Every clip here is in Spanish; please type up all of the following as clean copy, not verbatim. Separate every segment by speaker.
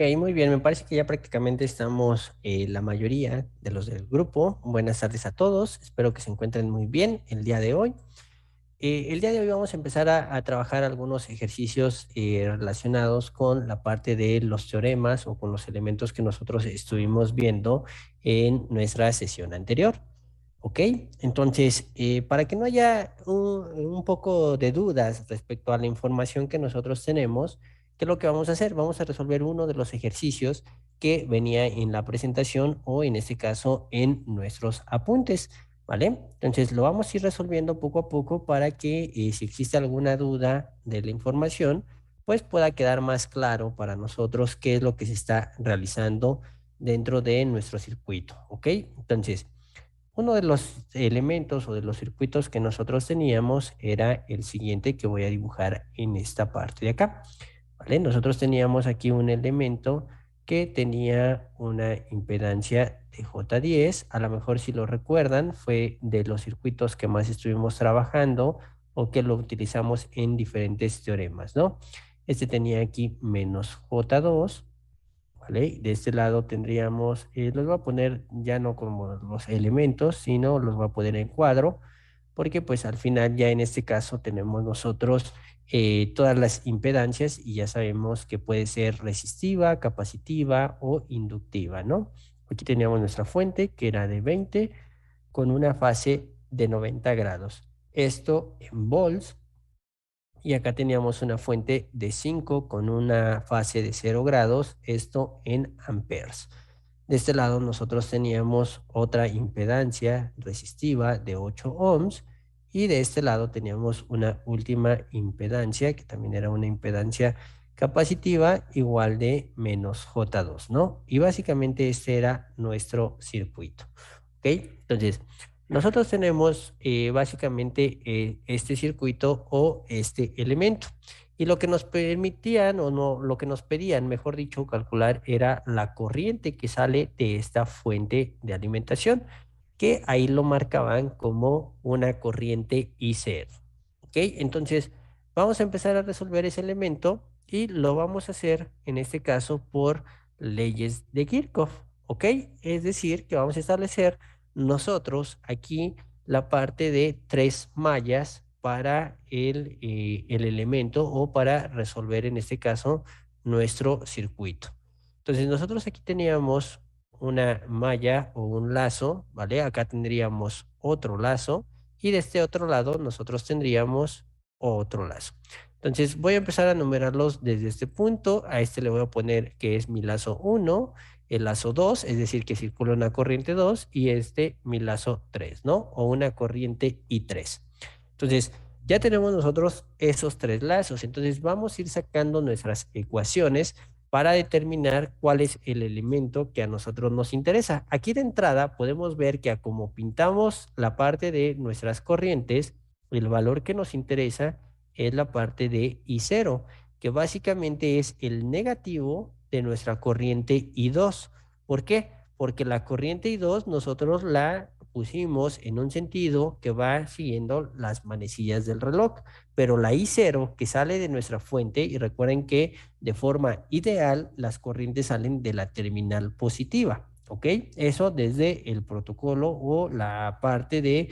Speaker 1: Ok, muy bien, me parece que ya prácticamente estamos la mayoría de los del grupo. Buenas tardes a todos, espero que se encuentren muy bien el día de hoy. El día de hoy vamos a empezar a trabajar algunos ejercicios relacionados con la parte de los teoremas o con los elementos que nosotros estuvimos viendo en nuestra sesión anterior. ¿Ok? Entonces, para que no haya un poco de dudas respecto a la información que nosotros tenemos, ¿qué es lo que vamos a hacer? Vamos a resolver uno de los ejercicios que venía en la presentación o en este caso en nuestros apuntes. ¿Vale? Entonces lo vamos a ir resolviendo poco a poco para que si existe alguna duda de la información, pues pueda quedar más claro para nosotros qué es lo que se está realizando dentro de nuestro circuito, ¿ok? Entonces, uno de los elementos o de los circuitos que nosotros teníamos era el siguiente que voy a dibujar en esta parte de acá. ¿Vale? Nosotros teníamos aquí un elemento que tenía una impedancia de J10, a lo mejor si lo recuerdan, fue de los circuitos que más estuvimos trabajando o que lo utilizamos en diferentes teoremas, ¿no? Este tenía aquí menos J2, ¿vale? De este lado tendríamos, los voy a poner ya no como los elementos, sino los voy a poner en cuadro, porque pues al final ya en este caso tenemos nosotros todas las impedancias y ya sabemos que puede ser resistiva, capacitiva o inductiva, ¿no? Aquí teníamos nuestra fuente que era de 20 con una fase de 90 grados. Esto en volts. Y acá teníamos una fuente de 5 con una fase de 0 grados, esto en amperes. De este lado nosotros teníamos otra impedancia resistiva de 8 ohms y de este lado teníamos una última impedancia que también era una impedancia capacitiva igual de menos J2, ¿no? Y básicamente este era nuestro circuito, ¿ok? Entonces, nosotros tenemos básicamente este circuito o este elemento. Y lo que nos permitían, o no, lo que nos pedían, mejor dicho, calcular era la corriente que sale de esta fuente de alimentación, que ahí lo marcaban como una corriente I0. ¿Ok? Entonces, vamos a empezar a resolver ese elemento y lo vamos a hacer, en este caso, por leyes de Kirchhoff. ¿Ok? Es decir, que vamos a establecer nosotros aquí la parte de tres mallas para el elemento o para resolver en este caso nuestro circuito. Entonces nosotros aquí teníamos una malla o un lazo, ¿vale? Acá tendríamos otro lazo y de este otro lado nosotros tendríamos otro lazo. Entonces voy a empezar a numerarlos desde este punto. A este le voy a poner que es mi lazo 1, el lazo 2, es decir, que circula una corriente 2, y este mi lazo 3, ¿no? O una corriente I3. Entonces, ya tenemos nosotros esos tres lazos. Entonces, vamos a ir sacando nuestras ecuaciones para determinar cuál es el elemento que a nosotros nos interesa. Aquí de entrada podemos ver que a como pintamos la parte de nuestras corrientes, el valor que nos interesa es la parte de I0, que básicamente es el negativo de nuestra corriente I2. ¿Por qué? Porque la corriente I2 nosotros la pusimos en un sentido que va siguiendo las manecillas del reloj, pero la I0 que sale de nuestra fuente, y recuerden que de forma ideal las corrientes salen de la terminal positiva, ¿ok? Eso desde el protocolo o la parte de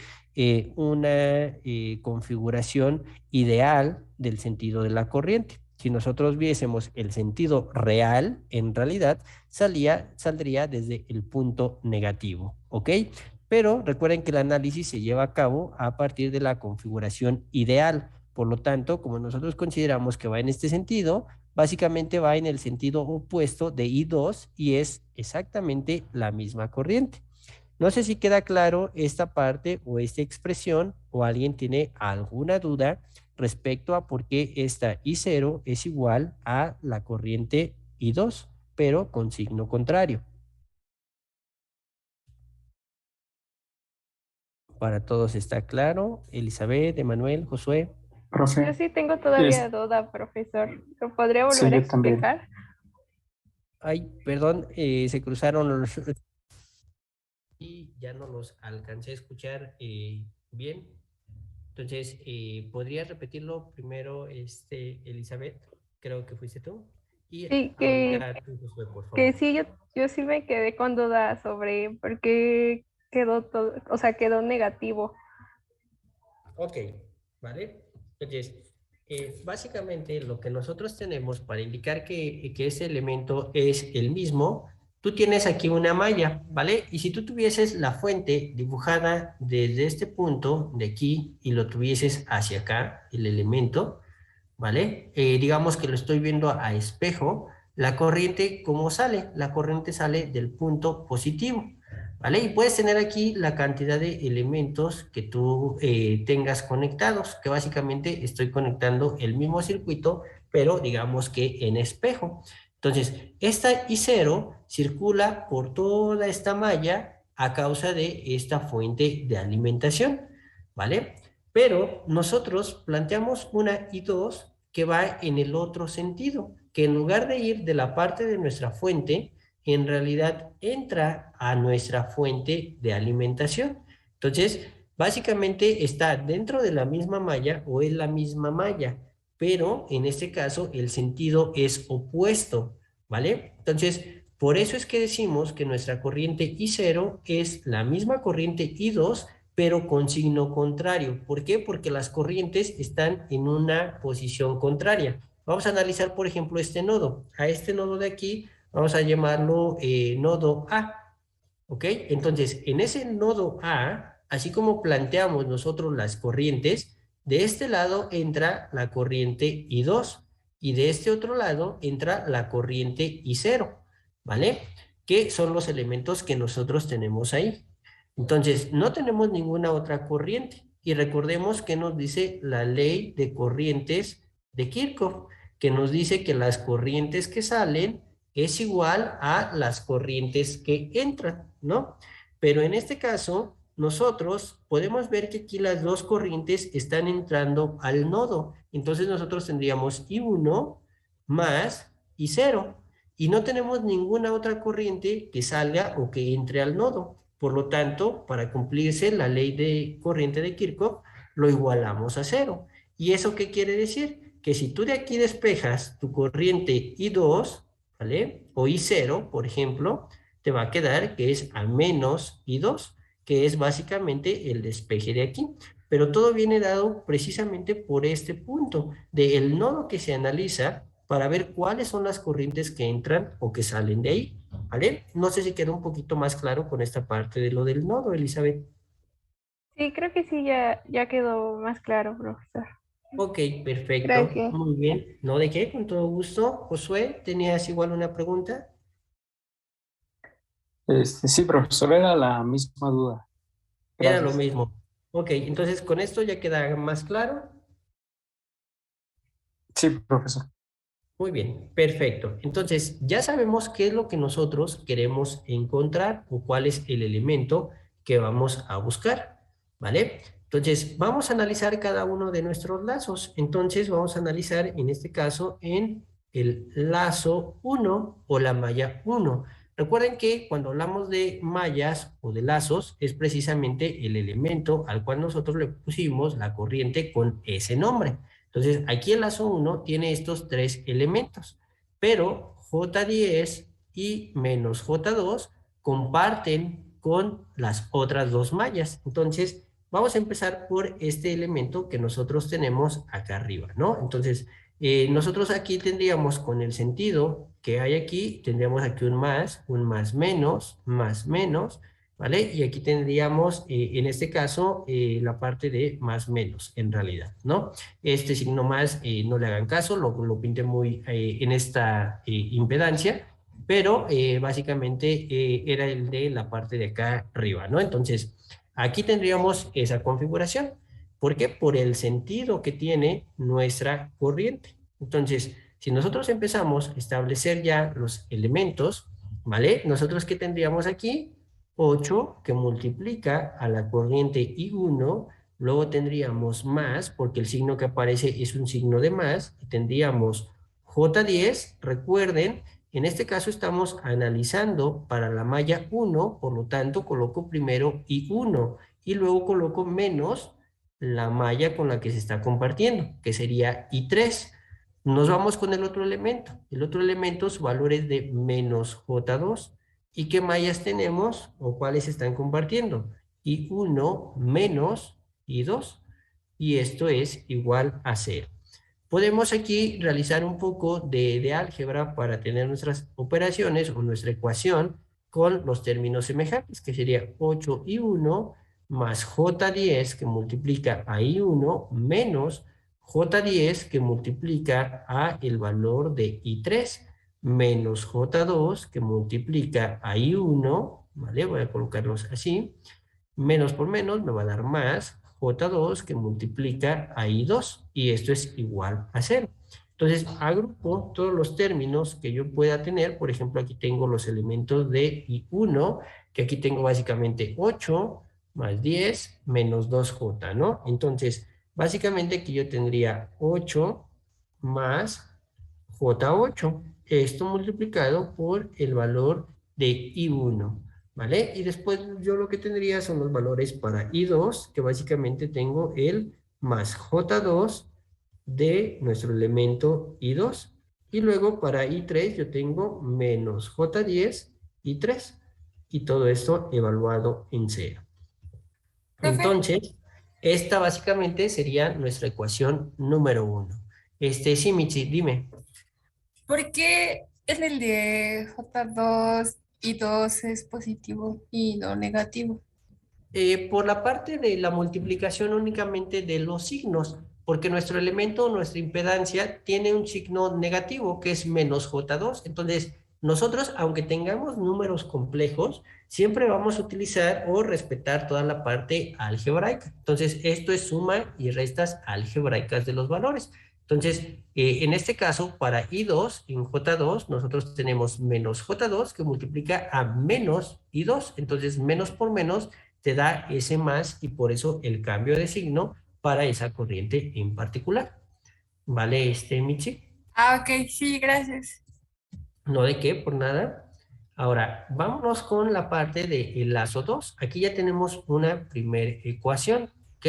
Speaker 1: una configuración ideal del sentido de la corriente. Si nosotros viésemos el sentido real, en realidad saldría desde el punto negativo, ¿ok? Pero recuerden que el análisis se lleva a cabo a partir de la configuración ideal. Por lo tanto, como nosotros consideramos que va en este sentido, básicamente va en el sentido opuesto de I2 y es exactamente la misma corriente. No sé si queda claro esta parte o esta expresión o alguien tiene alguna duda respecto a por qué esta I0 es igual a la corriente I2, pero con signo contrario. Para todos está claro. Elizabeth, Emanuel, Josué.
Speaker 2: Yo
Speaker 3: Profe,
Speaker 2: sí tengo todavía
Speaker 3: es,
Speaker 2: duda, profesor. ¿Lo podría
Speaker 3: sí,
Speaker 2: volver a
Speaker 3: yo también.
Speaker 2: explicar?
Speaker 1: Ay, perdón, se cruzaron los y ya no los alcancé a escuchar bien. Entonces, ¿podrías repetirlo primero, Elizabeth? Creo que fuiste tú. Y
Speaker 2: Sí,
Speaker 1: ahorita tú, Josué, por
Speaker 2: que
Speaker 1: favor.
Speaker 2: sí, yo sí me quedé con duda sobre por qué quedó todo, o sea, quedó negativo.
Speaker 1: Ok, ¿vale? Entonces, básicamente lo que nosotros tenemos para indicar que ese elemento es el mismo, tú tienes aquí una malla, ¿vale? Y si tú tuvieses la fuente dibujada desde este punto de aquí y lo tuvieses hacia acá, el elemento, ¿vale? Digamos que lo estoy viendo a espejo, la corriente, ¿cómo sale? La corriente sale del punto positivo, ¿vale? Y puedes tener aquí la cantidad de elementos que tú tengas conectados, que básicamente estoy conectando el mismo circuito, pero digamos que en espejo. Entonces, esta I0 circula por toda esta malla a causa de esta fuente de alimentación, ¿vale? Pero nosotros planteamos una I2 que va en el otro sentido, que en lugar de ir de la parte de nuestra fuente, en realidad entra a nuestra fuente de alimentación. Entonces, básicamente está dentro de la misma malla o en la misma malla, pero en este caso el sentido es opuesto, ¿vale? Entonces, por eso es que decimos que nuestra corriente I0 es la misma corriente I2, pero con signo contrario. ¿Por qué? Porque las corrientes están en una posición contraria. Vamos a analizar, por ejemplo, este nodo. A este nodo de aquí vamos a llamarlo nodo A, ¿ok? Entonces, en ese nodo A, así como planteamos nosotros las corrientes, de este lado entra la corriente I2 y de este otro lado entra la corriente I0, ¿vale? Que son los elementos que nosotros tenemos ahí. Entonces, no tenemos ninguna otra corriente. Y recordemos que nos dice la ley de corrientes de Kirchhoff, que nos dice que las corrientes que salen es igual a las corrientes que entran, ¿no? Pero en este caso, nosotros podemos ver que aquí las dos corrientes están entrando al nodo. Entonces nosotros tendríamos I1 más I0 y no tenemos ninguna otra corriente que salga o que entre al nodo. Por lo tanto, para cumplirse la ley de corriente de Kirchhoff, lo igualamos a cero. ¿Y eso qué quiere decir? Que si tú de aquí despejas tu corriente I2, ¿vale? O I0, por ejemplo, te va a quedar que es a menos I2, que es básicamente el despeje de aquí. Pero todo viene dado precisamente por este punto, del nodo que se analiza para ver cuáles son las corrientes que entran o que salen de ahí, ¿vale? No sé si queda un poquito más claro con esta parte de lo del nodo, Elizabeth.
Speaker 2: Sí, creo que sí, ya quedó más claro, profesor.
Speaker 1: Ok, perfecto,
Speaker 2: Gracias.
Speaker 1: muy bien. ¿No de qué? Con todo gusto. Josué, ¿tenías igual una pregunta?
Speaker 3: Sí, profesor, era la misma duda.
Speaker 1: Era lo
Speaker 3: Gracias.
Speaker 1: mismo. Ok, entonces con esto ya queda más claro.
Speaker 3: Sí, profesor.
Speaker 1: Muy bien, perfecto. Entonces ya sabemos qué es lo que nosotros queremos encontrar o cuál es el elemento que vamos a buscar, ¿vale? Entonces vamos a analizar cada uno de nuestros lazos. Entonces vamos a analizar en este caso en el lazo 1 o la malla 1. Recuerden que cuando hablamos de mallas o de lazos es precisamente el elemento al cual nosotros le pusimos la corriente con ese nombre. Entonces, aquí el lazo 1 tiene estos tres elementos, pero J10 y menos J2 comparten con las otras dos mallas. Entonces, vamos a empezar por este elemento que nosotros tenemos acá arriba, ¿no? Entonces, nosotros aquí tendríamos con el sentido que hay aquí, tendríamos aquí un más menos, ¿vale? Y aquí tendríamos, en este caso, la parte de más menos, en realidad, ¿no? Este signo más, no le hagan caso, lo pinté muy en esta impedancia, pero básicamente era el de la parte de acá arriba, ¿no? Entonces, aquí tendríamos esa configuración. ¿Por qué? Por el sentido que tiene nuestra corriente. Entonces, si nosotros empezamos a establecer ya los elementos, ¿vale? Nosotros, ¿qué tendríamos aquí? 8 que multiplica a la corriente I1. Luego tendríamos más, porque el signo que aparece es un signo de más, y tendríamos J10, recuerden, en este caso estamos analizando para la malla 1, por lo tanto coloco primero I1 y luego coloco menos la malla con la que se está compartiendo, que sería I3. Nos vamos con el otro elemento. El otro elemento, su valor es de menos J2. ¿Y qué mallas tenemos o cuáles están compartiendo? I1 menos I2. Y esto es igual a 0. Podemos aquí realizar un poco de álgebra para tener nuestras operaciones o nuestra ecuación con los términos semejantes, que sería 8i1 más j10 que multiplica a i1 menos j10 que multiplica a el valor de i3 menos j2 que multiplica a i1, ¿vale? Voy a colocarlos así. Menos por menos me va a dar más J2 que multiplica a I2 y esto es igual a 0. Entonces agrupo todos los términos que yo pueda tener. Por ejemplo, aquí tengo los elementos de I1, que aquí tengo básicamente 8 más 10 menos 2J, ¿no? Entonces, básicamente aquí yo tendría 8 más J8. Esto multiplicado por el valor de I1. ¿Vale? Y después yo lo que tendría son los valores para I2, que básicamente tengo el más J2 de nuestro elemento I2. Y luego para I3 yo tengo menos J10 I3. Y todo esto evaluado en 0.
Speaker 4: Profe,
Speaker 1: Entonces, esta básicamente sería nuestra ecuación número 1. Sí, Michi, dime.
Speaker 4: ¿por qué en el de J2 y 2 es positivo y no negativo?
Speaker 1: Por la parte de la multiplicación únicamente de los signos, porque nuestro elemento, nuestra impedancia, tiene un signo negativo que es menos J2. Entonces, nosotros, aunque tengamos números complejos, siempre vamos a utilizar o respetar toda la parte algebraica. Entonces, esto es suma y restas algebraicas de los valores. Entonces, en este caso, para I2, en J2, nosotros tenemos menos J2 que multiplica a menos I2. Entonces, menos por menos te da ese más y por eso el cambio de signo para esa corriente en particular. ¿Vale, Michi?
Speaker 4: Ah, ok, sí, gracias.
Speaker 1: No de qué, por nada. Ahora, vámonos con la parte del lazo 2. Aquí ya tenemos una primera ecuación, ¿ok?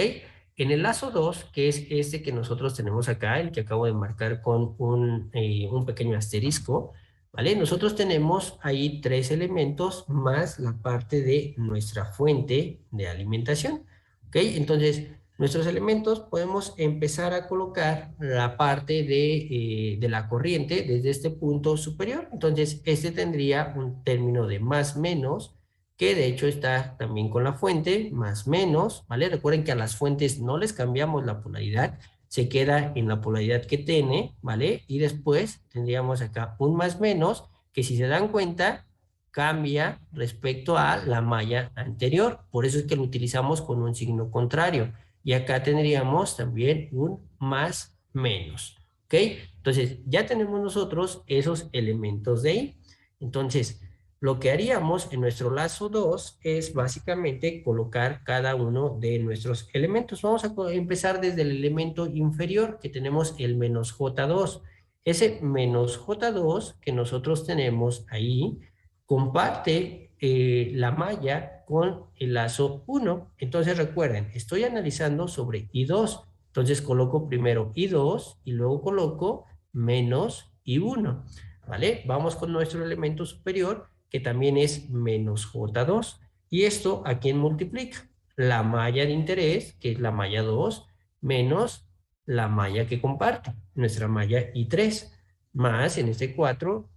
Speaker 1: En el lazo 2, que es este que nosotros tenemos acá, el que acabo de marcar con un pequeño asterisco, ¿vale? Nosotros tenemos ahí 3 elementos más la parte de nuestra fuente de alimentación, ¿ok? Entonces, nuestros elementos podemos empezar a colocar la parte de la corriente desde este punto superior. Entonces, este tendría un término de más menos, que de hecho está también con la fuente, más menos, ¿vale? Recuerden que a las fuentes no les cambiamos la polaridad, se queda en la polaridad que tiene, ¿vale? Y después tendríamos acá un más menos, que si se dan cuenta, cambia respecto a la malla anterior. Por eso es que lo utilizamos con un signo contrario. Y acá tendríamos también un más menos, ¿ok? Entonces, ya tenemos nosotros esos elementos de ahí. Entonces, lo que haríamos en nuestro lazo 2 es básicamente colocar cada uno de nuestros elementos. Vamos a empezar desde el elemento inferior, que tenemos el menos J2. Ese menos J2 que nosotros tenemos ahí comparte la malla con el lazo 1. Entonces recuerden, estoy analizando sobre I2. Entonces coloco primero I2 y luego coloco menos I1. ¿Vale? Vamos con nuestro elemento superior, que también es menos J2. ¿Y esto a quién multiplica? La malla de interés, que es la malla 2, menos la malla que comparte, nuestra malla I3, más en este 4,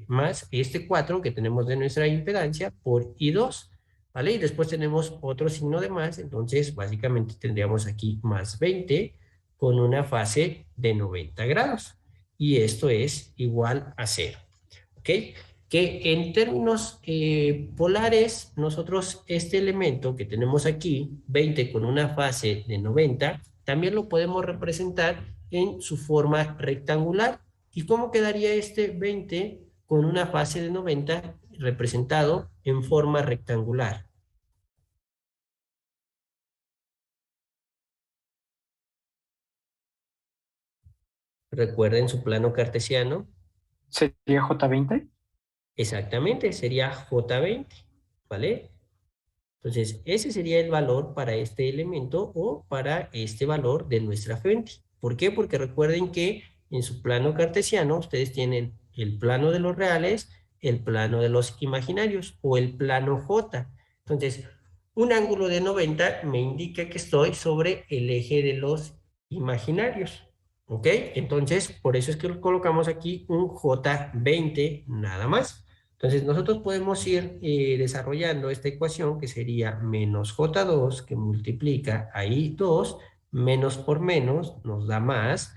Speaker 1: más este 4 que tenemos de nuestra impedancia por I2, ¿vale? Y después tenemos otro signo de más, entonces básicamente tendríamos aquí más 20 con una fase de 90 grados. Y esto es igual a 0, ¿ok? Que en términos polares, nosotros este elemento que tenemos aquí, 20 con una fase de 90, también lo podemos representar en su forma rectangular. ¿Y cómo quedaría este 20 con una fase de 90 representado en forma rectangular? Recuerden su plano cartesiano.
Speaker 3: ¿Sería J20?
Speaker 1: Exactamente, sería J20, ¿vale? Entonces, ese sería el valor para este elemento o para este valor de nuestra fuente. ¿Por qué? Porque recuerden que en su plano cartesiano, ustedes tienen el plano de los reales, el plano de los imaginarios o el plano J. Entonces, un ángulo de 90 me indica que estoy sobre el eje de los imaginarios. ¿Ok? Entonces, por eso es que colocamos aquí un J20 nada más. Entonces, nosotros podemos ir desarrollando esta ecuación que sería menos J2 que multiplica ahí 2, menos por menos nos da más,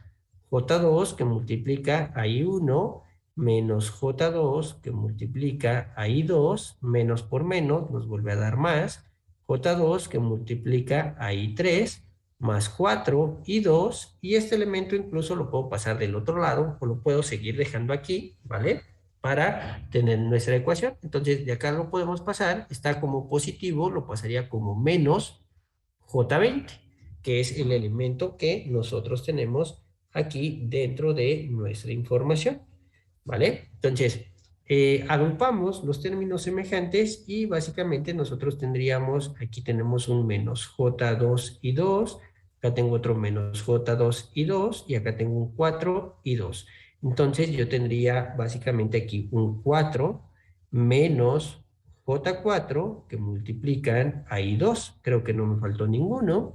Speaker 1: J2 que multiplica ahí 1, menos J2 que multiplica ahí 2, menos por menos nos vuelve a dar más, J2 que multiplica ahí 3, más 4 y 2, y este elemento incluso lo puedo pasar del otro lado o lo puedo seguir dejando aquí, ¿vale? Para tener nuestra ecuación. Entonces, de acá lo podemos pasar, está como positivo, lo pasaría como menos J20, que es el elemento que nosotros tenemos aquí dentro de nuestra información, ¿vale? Entonces, agrupamos los términos semejantes y básicamente nosotros tendríamos, aquí tenemos un menos J2 y 2, acá tengo otro menos J2 y 2, y acá tengo un 4 y 2. Entonces yo tendría básicamente aquí un 4 menos J4 que multiplican a I2, creo que no me faltó ninguno.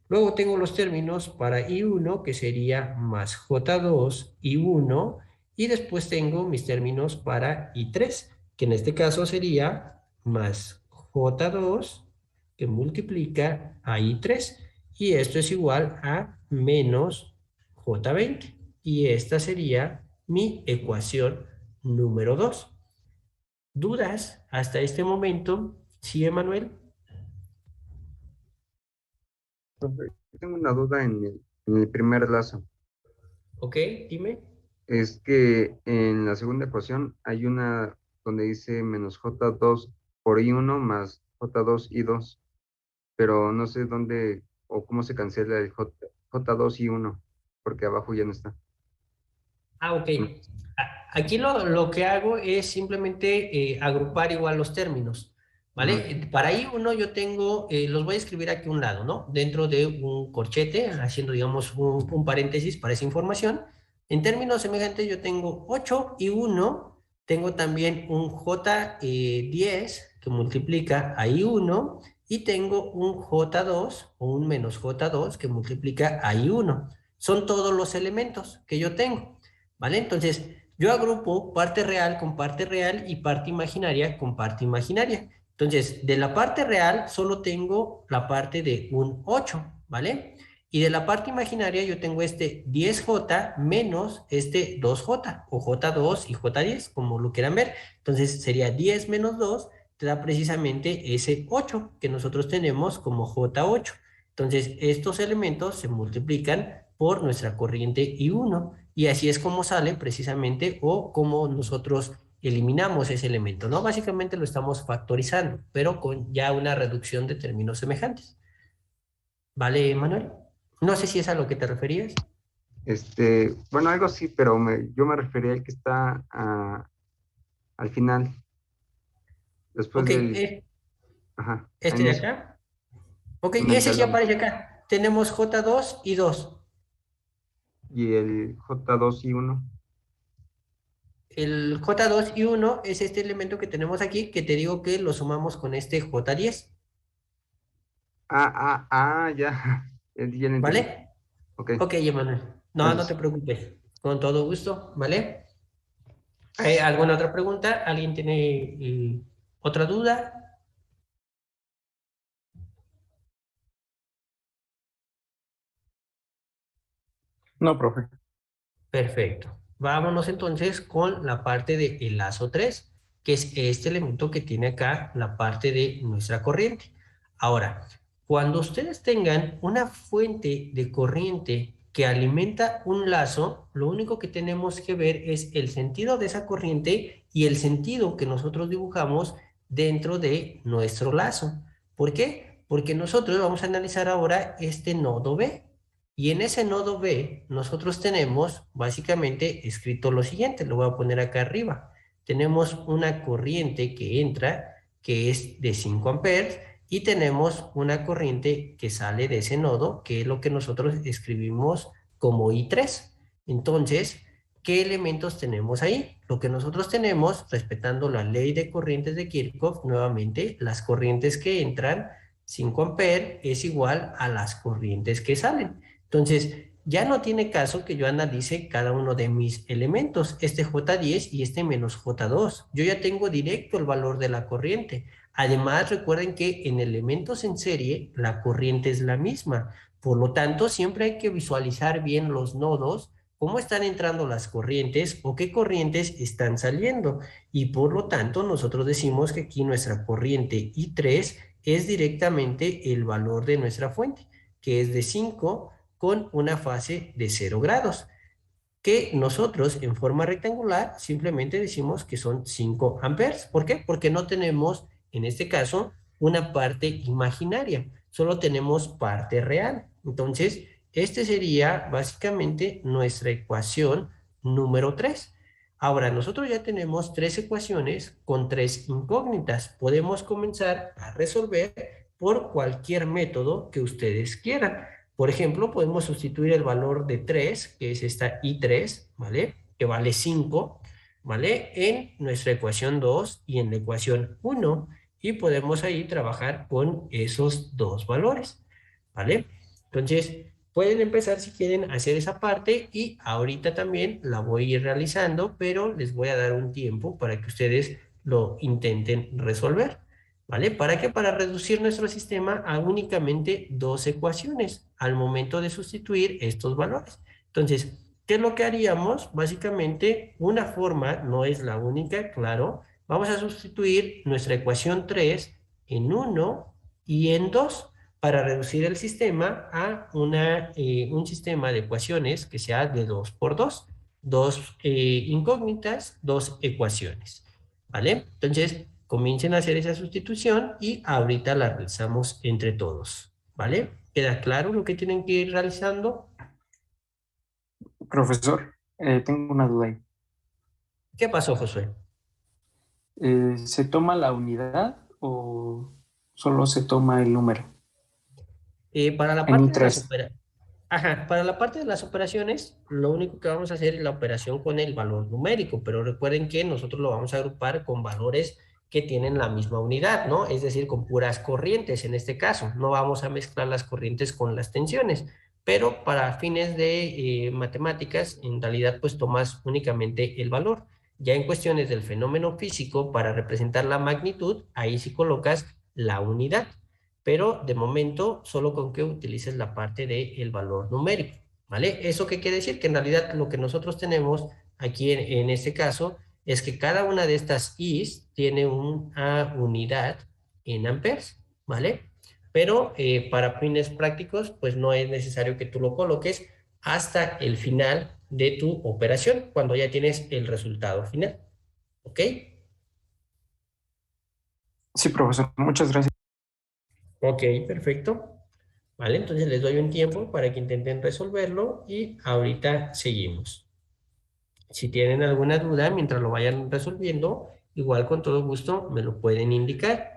Speaker 1: Luego tengo los términos para I1 que sería más J2 I1 y después tengo mis términos para I3 que en este caso sería más J2 que multiplica a I3 y esto es igual a menos J20 y esta sería mi ecuación número 2. ¿Dudas hasta este momento? ¿Sí, Emanuel?
Speaker 5: Profe, tengo una duda en el primer lazo.
Speaker 1: Ok, dime.
Speaker 5: Es que en la segunda ecuación hay una donde dice menos J2 por I1 más J2 I2, pero no sé dónde o cómo se cancela el J2 I1, porque abajo ya no está.
Speaker 1: Ah, ok. Aquí lo que hago es simplemente agrupar igual los términos, ¿vale?
Speaker 5: Ajá.
Speaker 1: Para I1 yo tengo, los voy a escribir aquí a un lado, ¿no? Dentro de un corchete, haciendo, digamos, un paréntesis para esa información. En términos semejantes yo tengo 8 y 1, tengo también un J10 que multiplica a I1 y tengo un J2 o un menos J2 que multiplica a I1. Son todos los elementos que yo tengo. ¿Vale? Entonces, yo agrupo parte real con parte real y parte imaginaria con parte imaginaria. Entonces, de la parte real solo tengo la parte de un 8, ¿vale? Y de la parte imaginaria yo tengo este 10J menos este 2J, o J2 y J10, como lo quieran ver. Entonces, sería 10 menos 2, te da precisamente ese 8 que nosotros tenemos como J8. Entonces, estos elementos se multiplican por nuestra corriente I1 y así es como sale precisamente o como nosotros eliminamos ese elemento, ¿no? Básicamente lo estamos factorizando, pero con ya una reducción de términos semejantes. ¿Vale, Manuel? No sé si es a lo que te referías.
Speaker 5: Bueno, algo sí, pero yo me refería al que está al final, después
Speaker 1: Ok,
Speaker 5: del, ajá,
Speaker 1: este
Speaker 5: en
Speaker 1: de
Speaker 5: eso,
Speaker 1: acá. Ok,
Speaker 5: en el
Speaker 1: ese sí
Speaker 5: talón.
Speaker 1: aparece acá. Tenemos J2 y 2.
Speaker 5: Y el J2 y 1.
Speaker 1: El J2 y 1 es este elemento que tenemos aquí, que te digo que lo sumamos con este J10.
Speaker 5: Ya, ya lo entendí.
Speaker 1: ¿Vale?
Speaker 5: Ok,
Speaker 1: Ok, Emanuel. No, no te
Speaker 5: gracias.
Speaker 1: preocupes. Con todo gusto, ¿vale? ¿Hay alguna otra pregunta? ¿Alguien tiene otra duda?
Speaker 3: No, profe.
Speaker 1: Perfecto. Vámonos entonces con la parte del lazo 3, que es este elemento que tiene acá la parte de nuestra corriente. Ahora, cuando ustedes tengan una fuente de corriente que alimenta un lazo, lo único que tenemos que ver es el sentido de esa corriente y el sentido que nosotros dibujamos dentro de nuestro lazo. ¿Por qué? Porque nosotros vamos a analizar ahora este nodo B. Y en ese nodo B, nosotros tenemos básicamente escrito lo siguiente, lo voy a poner acá arriba. Tenemos una corriente que entra, que es de 5 amperes, y tenemos una corriente que sale de ese nodo, que es lo que nosotros escribimos como I3. Entonces, ¿qué elementos tenemos ahí? Lo que nosotros tenemos, respetando la ley de corrientes de Kirchhoff, nuevamente, las corrientes que entran, 5 amperes, es igual a las corrientes que salen. Entonces, ya no tiene caso que yo analice cada uno de mis elementos, este J10 y este menos J2. Yo ya tengo directo el valor de la corriente. Además, recuerden que en elementos en serie, la corriente es la misma. Por lo tanto, siempre hay que visualizar bien los nodos, cómo están entrando las corrientes o qué corrientes están saliendo. Y por lo tanto, nosotros decimos que aquí nuestra corriente I3 es directamente el valor de nuestra fuente, que es de 5 con una fase de 0 grados, que nosotros en forma rectangular simplemente decimos que son 5 amperes. ¿Por qué? Porque no tenemos, en este caso, una parte imaginaria, solo tenemos parte real. Entonces, este sería básicamente nuestra ecuación número 3. Ahora, nosotros ya tenemos 3 ecuaciones con 3 incógnitas. Podemos comenzar a resolver por cualquier método que ustedes quieran. Por ejemplo, podemos sustituir el valor de 3, que es esta I3, ¿vale? Que vale 5, ¿vale? En nuestra ecuación 2 y en la ecuación 1. Y podemos ahí trabajar con esos dos valores, ¿vale? Entonces, pueden empezar si quieren a hacer esa parte y ahorita también la voy a ir realizando, pero les voy a dar un tiempo para que ustedes lo intenten resolver. ¿Vale? ¿Para qué? Para reducir nuestro sistema a únicamente dos ecuaciones al momento de sustituir estos valores. Entonces, ¿qué es lo que haríamos? Básicamente, una forma, no es la única, claro, vamos a sustituir nuestra ecuación 3 en uno y en 2 para reducir el sistema a un sistema de ecuaciones que sea de 2 por 2, dos incógnitas, dos ecuaciones. ¿Vale? Entonces, comiencen a hacer esa sustitución y ahorita la realizamos entre todos, ¿vale? ¿Queda claro lo que tienen que ir realizando?
Speaker 3: Profesor, tengo una duda ahí.
Speaker 1: ¿Qué pasó, Josué?
Speaker 3: ¿Se toma la unidad o solo se toma el número?
Speaker 1: Para la
Speaker 3: En
Speaker 1: parte de las
Speaker 3: I3.
Speaker 1: operaciones, ajá, para la parte de las operaciones, lo único que vamos a hacer es la operación con el valor numérico, pero recuerden que nosotros lo vamos a agrupar con valores que tienen la misma unidad, ¿no? Es decir, con puras corrientes en este caso. No vamos a mezclar las corrientes con las tensiones, pero para fines de matemáticas, en realidad, pues tomas únicamente el valor. Ya en cuestiones del fenómeno físico, para representar la magnitud, ahí sí colocas la unidad, pero de momento solo con que utilices la parte del valor numérico, ¿vale? ¿Eso qué quiere decir? Que en realidad lo que nosotros tenemos aquí en este caso es que cada una de estas I's tiene una unidad en amperes, ¿vale? Pero para fines prácticos, pues no es necesario que tú lo coloques hasta el final de tu operación, cuando ya tienes el resultado final, ¿ok?
Speaker 3: Sí, profesor, muchas gracias.
Speaker 1: Ok, perfecto. ¿Vale? Entonces les doy un tiempo para que intenten resolverlo y ahorita seguimos. Si tienen alguna duda mientras lo vayan resolviendo, igual con todo gusto me lo pueden indicar.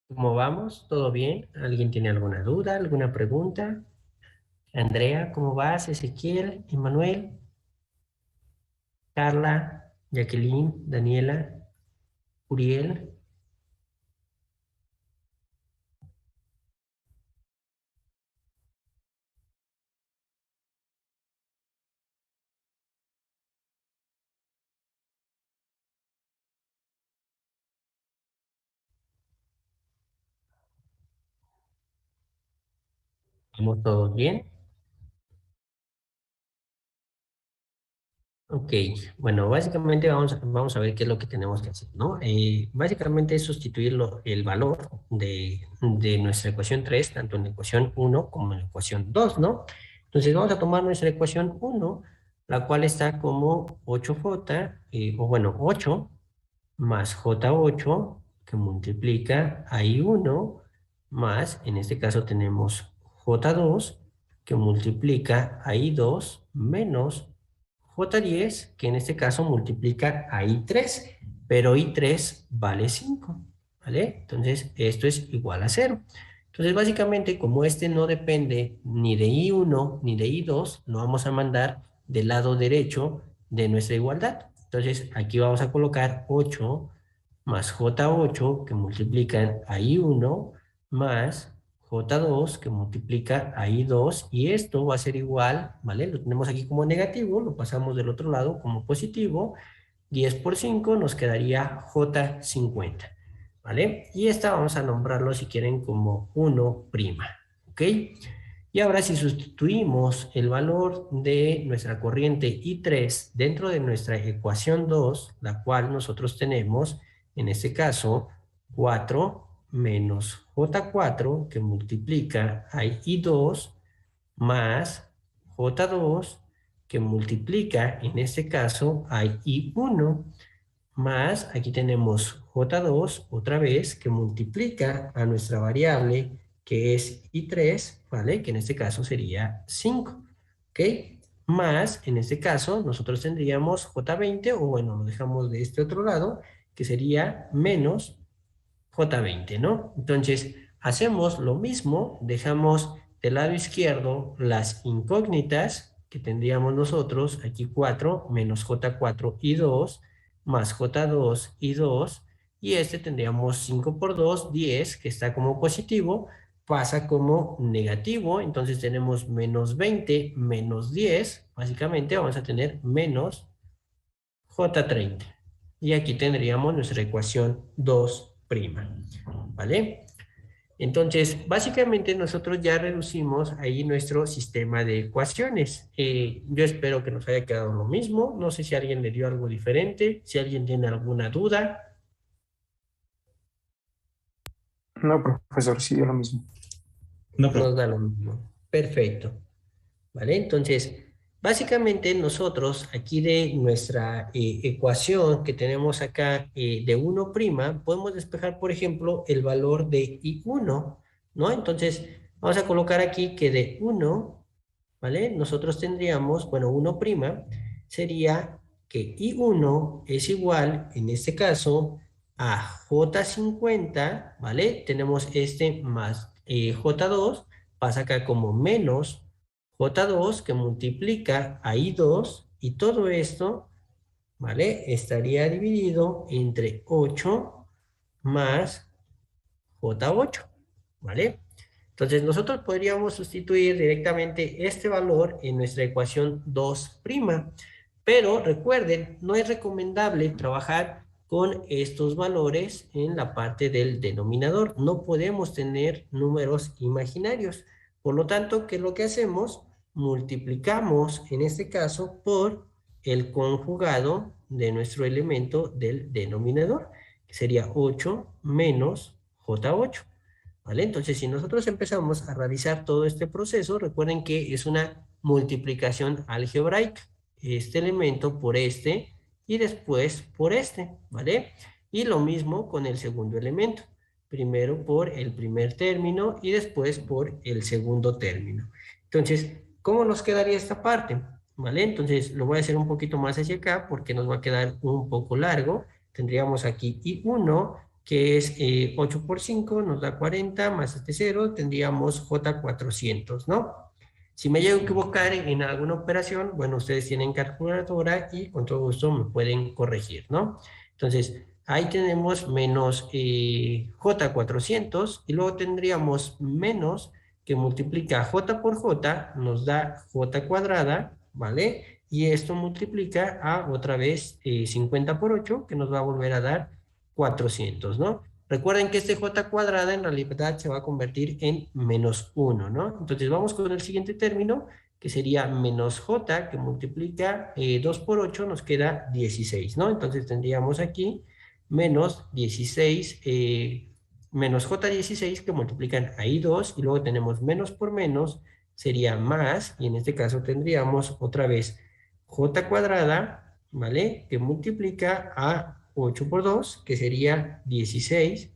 Speaker 1: ¿Cómo vamos? ¿Todo bien? ¿Alguien tiene alguna duda, alguna pregunta? Andrea, ¿cómo vas? Ezequiel, Emanuel, Carla, Jacqueline, Daniela, Uriel. ¿Vamos todos bien? Ok, bueno, básicamente vamos a ver qué es lo que tenemos que hacer, ¿no? Básicamente es sustituir el valor de nuestra ecuación 3, tanto en la ecuación 1 como en la ecuación 2, ¿no? Entonces vamos a tomar nuestra ecuación 1, la cual está como 8j, o bueno, 8 más J8, que multiplica a I1, más, en este caso tenemos J2, que multiplica a I2, menos J10, que en este caso multiplica a I3, pero I3 vale 5, ¿vale? Entonces, esto es igual a 0. Entonces, básicamente, como este no depende ni de I1 ni de I2, lo vamos a mandar del lado derecho de nuestra igualdad. Entonces, aquí vamos a colocar 8 más J8 que multiplican a I1 más J2 que multiplica a I2 y esto va a ser igual, ¿vale? Lo tenemos aquí como negativo, lo pasamos del otro lado como positivo. 10 por 5 nos quedaría J50, ¿vale? Y esta vamos a nombrarlo si quieren como 1', ¿ok? Y ahora si sustituimos el valor de nuestra corriente I3 dentro de nuestra ecuación 2, la cual nosotros tenemos, en este caso, 4 menos J4 que multiplica a I2 más J2 que multiplica, en este caso, a I1 más, aquí tenemos J2 otra vez que multiplica a nuestra variable que es I3, ¿vale? Que en este caso sería 5, ¿ok? Más, en este caso, nosotros tendríamos J20, o bueno, lo dejamos de este otro lado, que sería menos J20, ¿no? Entonces, hacemos lo mismo, dejamos del lado izquierdo las incógnitas que tendríamos nosotros, aquí 4 menos J4 y 2, más J2 y 2, y este tendríamos 5 por 2, 10, que está como positivo, pasa como negativo, entonces tenemos menos 20 menos 10, básicamente vamos a tener menos J30. Y aquí tendríamos nuestra ecuación 2', ¿vale? Entonces, básicamente nosotros ya reducimos ahí nuestro sistema de ecuaciones. Yo espero que nos haya quedado lo mismo. No sé si alguien le dio algo diferente, si alguien tiene alguna duda.
Speaker 3: No, profesor, sí dio lo mismo.
Speaker 6: No,
Speaker 1: Nos da lo mismo. Perfecto. ¿Vale? Entonces, básicamente nosotros aquí de nuestra ecuación que tenemos acá de 1', podemos despejar, por ejemplo, el valor de I1, ¿no? Entonces, vamos a colocar aquí que de 1, ¿vale? Nosotros tendríamos, bueno, 1' sería que I1 es igual, en este caso, a J50, ¿vale? Tenemos este más J2, pasa acá como menos J2 que multiplica a I2 y todo esto, ¿vale? Estaría dividido entre 8 más J8, ¿vale? Entonces nosotros podríamos sustituir directamente este valor en nuestra ecuación 2', pero recuerden, no es recomendable trabajar con estos valores en la parte del denominador. No podemos tener números imaginarios. Por lo tanto, ¿qué es lo que hacemos? Multiplicamos, en este caso, por el conjugado de nuestro elemento del denominador, que sería 8 menos J8. ¿Vale? Entonces, si nosotros empezamos a realizar todo este proceso, recuerden que es una multiplicación algebraica. Este elemento por este y después por este, ¿vale? Y lo mismo con el segundo elemento. Primero por el primer término y después por el segundo término. Entonces, ¿cómo nos quedaría esta parte? ¿Vale? Entonces, lo voy a hacer un poquito más hacia acá porque nos va a quedar un poco largo. Tendríamos aquí I1 que es 8 por 5, nos da 40, más este 0, tendríamos J400, ¿no? Si me llego a equivocar en alguna operación, bueno, ustedes tienen calculadora y con todo gusto me pueden corregir, ¿no? Entonces, ahí tenemos menos J400 y luego tendríamos menos que multiplica J por J, nos da J cuadrada, ¿vale? Y esto multiplica a otra vez 50 por 8, que nos va a volver a dar 400, ¿no? Recuerden que este J cuadrada en realidad se va a convertir en menos 1, ¿no? Entonces vamos con el siguiente término, que sería menos J, que multiplica 2 por 8, nos queda 16, ¿no? Entonces tendríamos aquí menos 16, menos J16, que multiplican ahí 2, y luego tenemos menos por menos, sería más, y en este caso tendríamos otra vez J cuadrada, ¿vale? Que multiplica a 8 por 2, que sería 16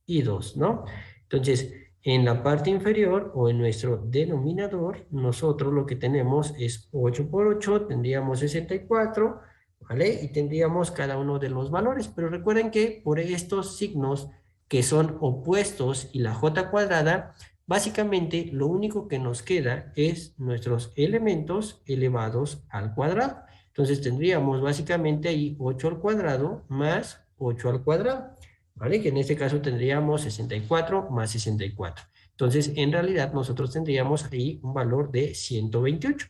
Speaker 1: y 2, ¿no? Entonces, en la parte inferior o en nuestro denominador, nosotros lo que tenemos es 8 por 8, tendríamos 64, ¿vale? Y tendríamos cada uno de los valores, pero recuerden que por estos signos que son opuestos y la j cuadrada, básicamente lo único que nos queda es nuestros elementos elevados al cuadrado. Entonces tendríamos básicamente ahí 8 al cuadrado más 8 al cuadrado, ¿vale? Que en este caso tendríamos 64 más 64. Entonces, en realidad, nosotros tendríamos ahí un valor de 128,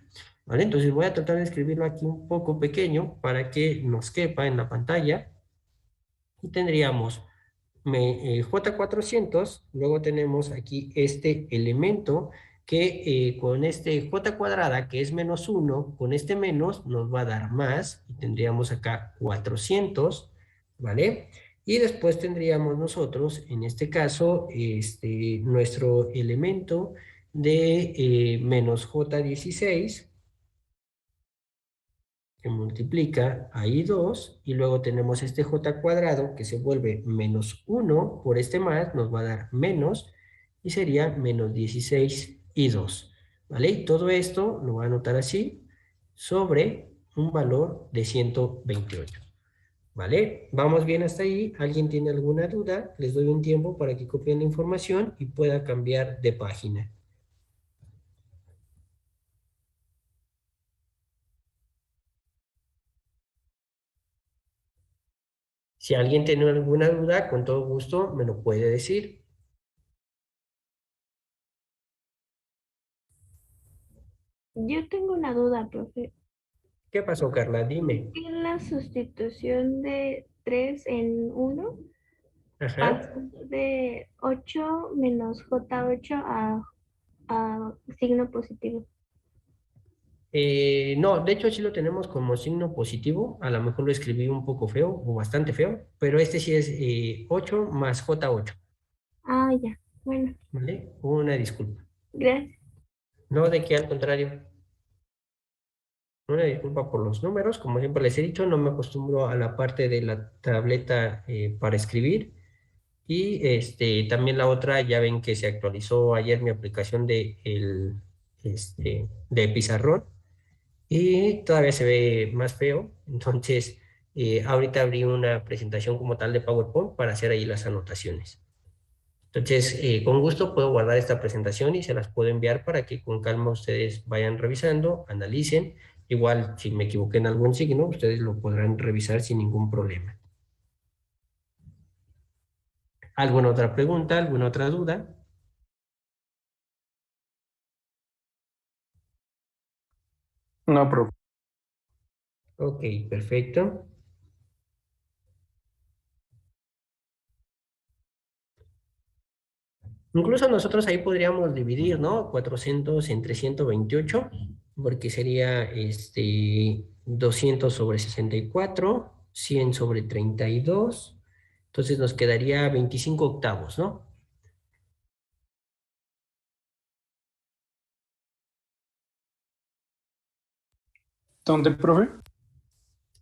Speaker 1: ¿vale? Entonces, voy a tratar de escribirlo aquí un poco pequeño para que nos quepa en la pantalla. Y tendríamos J400, luego tenemos aquí este elemento que con este J cuadrada, que es menos 1, con este menos nos va a dar más, y tendríamos acá 400, ¿vale? Y después tendríamos nosotros, en este caso, nuestro elemento de menos J16, que multiplica ahí 2, y luego tenemos este j cuadrado que se vuelve menos 1 por este más, nos va a dar menos, y sería menos 16 y 2, ¿vale? Y todo esto lo voy a anotar así, sobre un valor de 128, ¿vale? ¿Vamos bien hasta ahí? ¿Alguien tiene alguna duda? Les doy un tiempo para que copien la información y pueda cambiar de página. Si alguien tiene alguna duda, con todo gusto me lo puede decir.
Speaker 6: Yo tengo una duda, profe.
Speaker 1: ¿Qué pasó, Carla?
Speaker 6: ¿Por
Speaker 1: Dime.
Speaker 6: qué la sustitución de 3 en uno
Speaker 1: Ajá.
Speaker 6: pasó de 8 menos J8 a signo positivo?
Speaker 1: No, de hecho sí lo tenemos como signo positivo. A lo mejor lo escribí un poco feo o bastante feo, pero este sí es 8 más J8,
Speaker 6: Ah, ya. Bueno,
Speaker 1: ¿vale? Una disculpa.
Speaker 6: gracias.
Speaker 1: No, de que al contrario. Una disculpa por los números. Como siempre les he dicho, no me acostumbro a la parte de la tableta para escribir. Y también la otra, ya ven que se actualizó ayer mi aplicación de Pizarrón. Y todavía se ve más feo. Entonces, ahorita abrí una presentación como tal de PowerPoint para hacer ahí las anotaciones. Entonces, con gusto puedo guardar esta presentación y se las puedo enviar para que con calma ustedes vayan revisando, analicen. Igual, si me equivoqué en algún signo, ustedes lo podrán revisar sin ningún problema. ¿Alguna otra pregunta? ¿Alguna otra duda?
Speaker 3: No, profe.
Speaker 1: Ok, perfecto. Incluso nosotros ahí podríamos dividir, ¿no? 400 entre 128, porque sería 200 sobre 64, 100 sobre 32, entonces nos quedaría 25 octavos, ¿no?
Speaker 3: ¿Dónde, profe?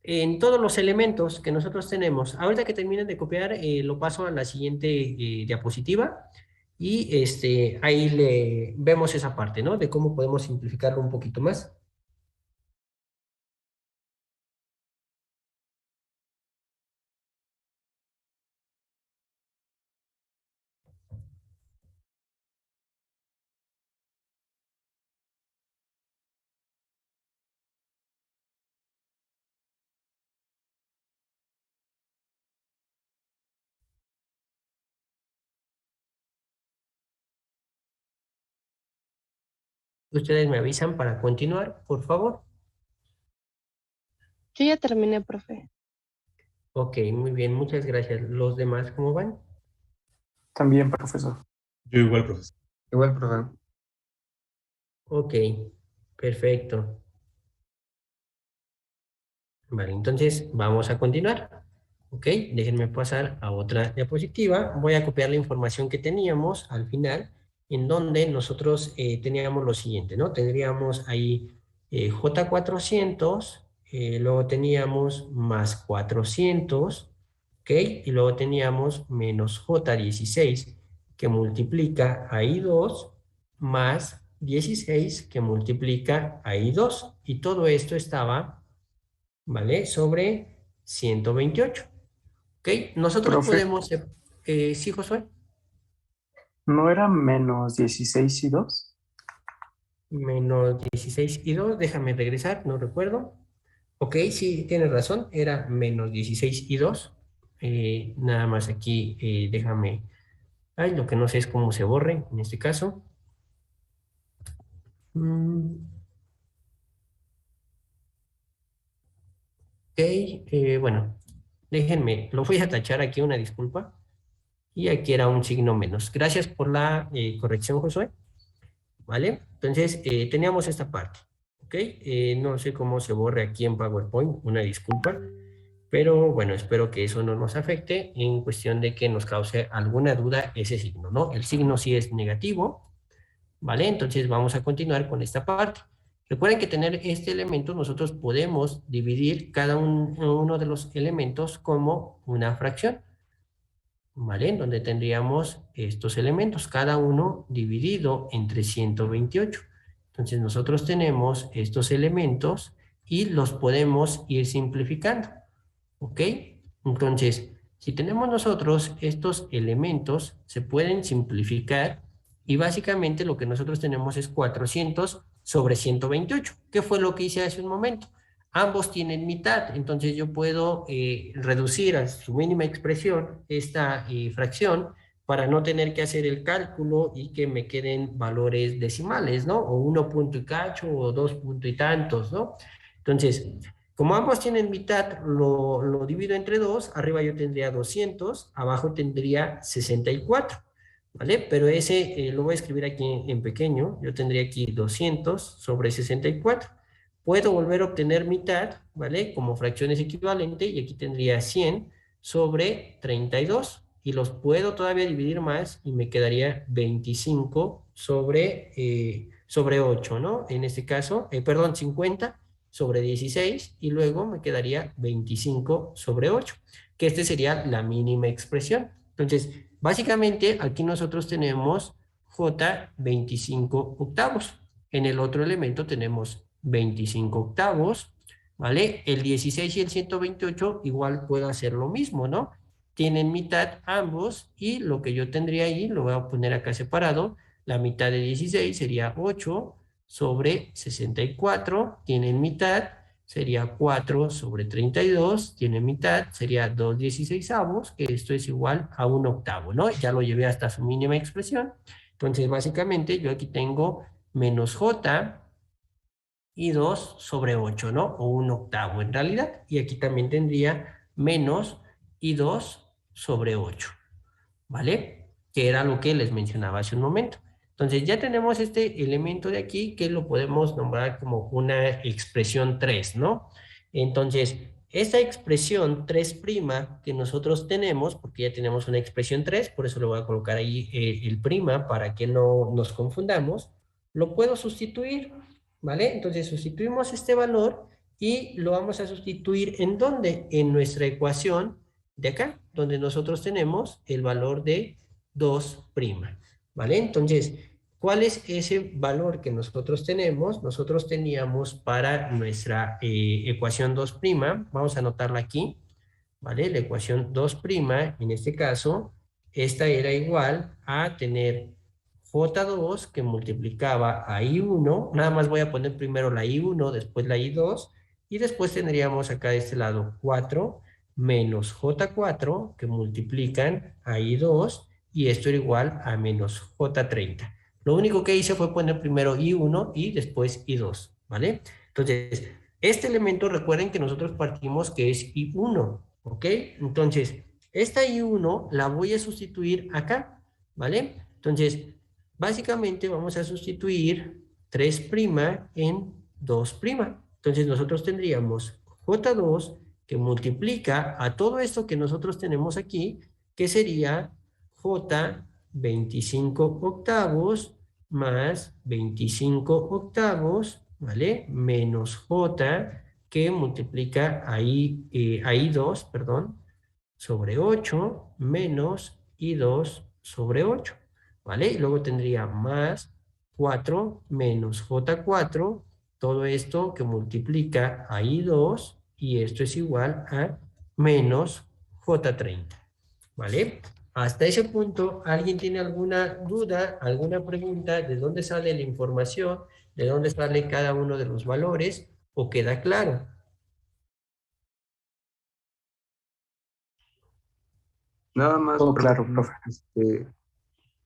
Speaker 1: En todos los elementos que nosotros tenemos. Ahorita que terminen de copiar, lo paso a la siguiente diapositiva y ahí le vemos esa parte, ¿no? De cómo podemos simplificarlo un poquito más. Ustedes me avisan para continuar, por favor.
Speaker 7: Yo ya terminé, profe.
Speaker 1: Ok, muy bien, muchas gracias. ¿Los demás cómo van?
Speaker 3: También, profesor.
Speaker 8: Yo igual, profesor.
Speaker 5: Igual, profe.
Speaker 1: Ok, perfecto. Vale, entonces vamos a continuar. Ok, déjenme pasar a otra diapositiva. Voy a copiar la información que teníamos al final, en donde nosotros teníamos lo siguiente, ¿no? Tendríamos ahí J400, luego teníamos más 400, ¿ok? Y luego teníamos menos J16, que multiplica a I2, más 16, que multiplica a I2. Y todo esto estaba, ¿vale? Sobre 128. ¿Ok? Nosotros
Speaker 3: Profe,
Speaker 1: podemos... sí, Josué.
Speaker 3: ¿no era menos 16 y 2?
Speaker 1: Menos 16 y 2. Déjame regresar, no recuerdo. Ok, sí, tienes razón. Era menos 16 y 2. Nada más aquí, déjame... Ay, lo que no sé es cómo se borre en este caso. Ok, bueno, déjenme, lo voy a tachar aquí, una disculpa. Y aquí era un signo menos. Gracias por la corrección, Josué. ¿Vale? Entonces, teníamos esta parte. ¿Ok? No sé cómo se borre aquí en PowerPoint, una disculpa. Pero bueno, espero que eso no nos afecte en cuestión de que nos cause alguna duda ese signo, ¿no? El signo sí es negativo, ¿vale? Entonces vamos a continuar con esta parte. Recuerden que tener este elemento nosotros podemos dividir cada uno de los elementos como una fracción, ¿vale? En donde tendríamos estos elementos, cada uno dividido entre 128. Entonces nosotros tenemos estos elementos y los podemos ir simplificando, ¿ok? Entonces, si tenemos nosotros estos elementos, se pueden simplificar y básicamente lo que nosotros tenemos es 400 sobre 128. ¿Qué fue lo que hice hace un momento? Ambos tienen mitad, entonces yo puedo reducir a su mínima expresión esta fracción para no tener que hacer el cálculo y que me queden valores decimales, ¿no? O 1 punto y cacho o 2 punto y tantos, ¿no? Entonces, como ambos tienen mitad, lo divido entre 2, arriba yo tendría 200, abajo tendría 64, ¿vale? Pero ese lo voy a escribir aquí en pequeño, yo tendría aquí 200 sobre 64. Puedo volver a obtener mitad, ¿vale? Como fracciones equivalentes, y aquí tendría 100 sobre 32, y los puedo todavía dividir más, y me quedaría 25 sobre 8, ¿no? En este caso, perdón, 50 sobre 16, y luego me quedaría 25 sobre 8, que este sería la mínima expresión. Entonces, básicamente aquí nosotros tenemos J 25 octavos. En el otro elemento tenemos 25 octavos, ¿vale? El 16 y el 128 igual puedo hacer lo mismo, ¿no? Tienen mitad ambos, y lo que yo tendría ahí, lo voy a poner acá separado, la mitad de 16 sería 8 sobre 64, tienen mitad, sería 4 sobre 32, tienen mitad, sería 2 16avos, que esto es igual a 1 octavo, ¿no? Ya lo llevé hasta su mínima expresión. Entonces, básicamente, yo aquí tengo menos J y 2 sobre 8, ¿no? O 1 octavo en realidad. Y aquí también tendría menos y 2 sobre 8, ¿vale? Que era lo que les mencionaba hace un momento. Entonces ya tenemos este elemento de aquí que lo podemos nombrar como una expresión 3, ¿no? Entonces, esta expresión 3' que nosotros tenemos, porque ya tenemos una expresión 3, por eso le voy a colocar ahí el prima para que no nos confundamos, lo puedo sustituir, ¿vale? Entonces sustituimos este valor y lo vamos a sustituir ¿en dónde? En nuestra ecuación de acá, donde nosotros tenemos el valor de 2', ¿vale? Entonces, ¿cuál es ese valor que nosotros tenemos? Nosotros teníamos para nuestra ecuación 2', vamos a anotarla aquí, ¿vale? La ecuación 2', en este caso, esta era igual a tener J2 que multiplicaba a I1, nada más voy a poner primero la I1, después la I2, y después tendríamos acá de este lado 4 menos J4 que multiplican a I2, y esto era igual a menos J30. Lo único que hice fue poner primero I1 y después I2, ¿vale? Entonces, este elemento, recuerden que nosotros partimos que es I1, ¿ok? Entonces, esta I1 la voy a sustituir acá, ¿vale? Entonces, básicamente vamos a sustituir 3' en 2'. Entonces, nosotros tendríamos J2 que multiplica a todo esto que nosotros tenemos aquí, que sería J 25 octavos más 25 octavos, ¿vale? Menos J que multiplica a I2, perdón, sobre 8 menos I2 sobre 8, ¿vale? Y luego tendría más 4 menos J4, todo esto que multiplica a I2 y esto es igual a menos J30, ¿vale? Hasta ese punto, ¿alguien tiene alguna duda, alguna pregunta de dónde sale la información, de dónde sale cada uno de los valores o queda claro?
Speaker 5: Nada más,
Speaker 3: Todo
Speaker 5: profe,
Speaker 3: claro, profe.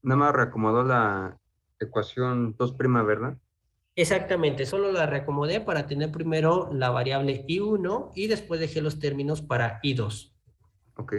Speaker 5: nada más reacomodó la ecuación 2', ¿verdad?
Speaker 1: Exactamente, solo la reacomodé para tener primero la variable I1 y después dejé los términos para I2.
Speaker 5: Ok,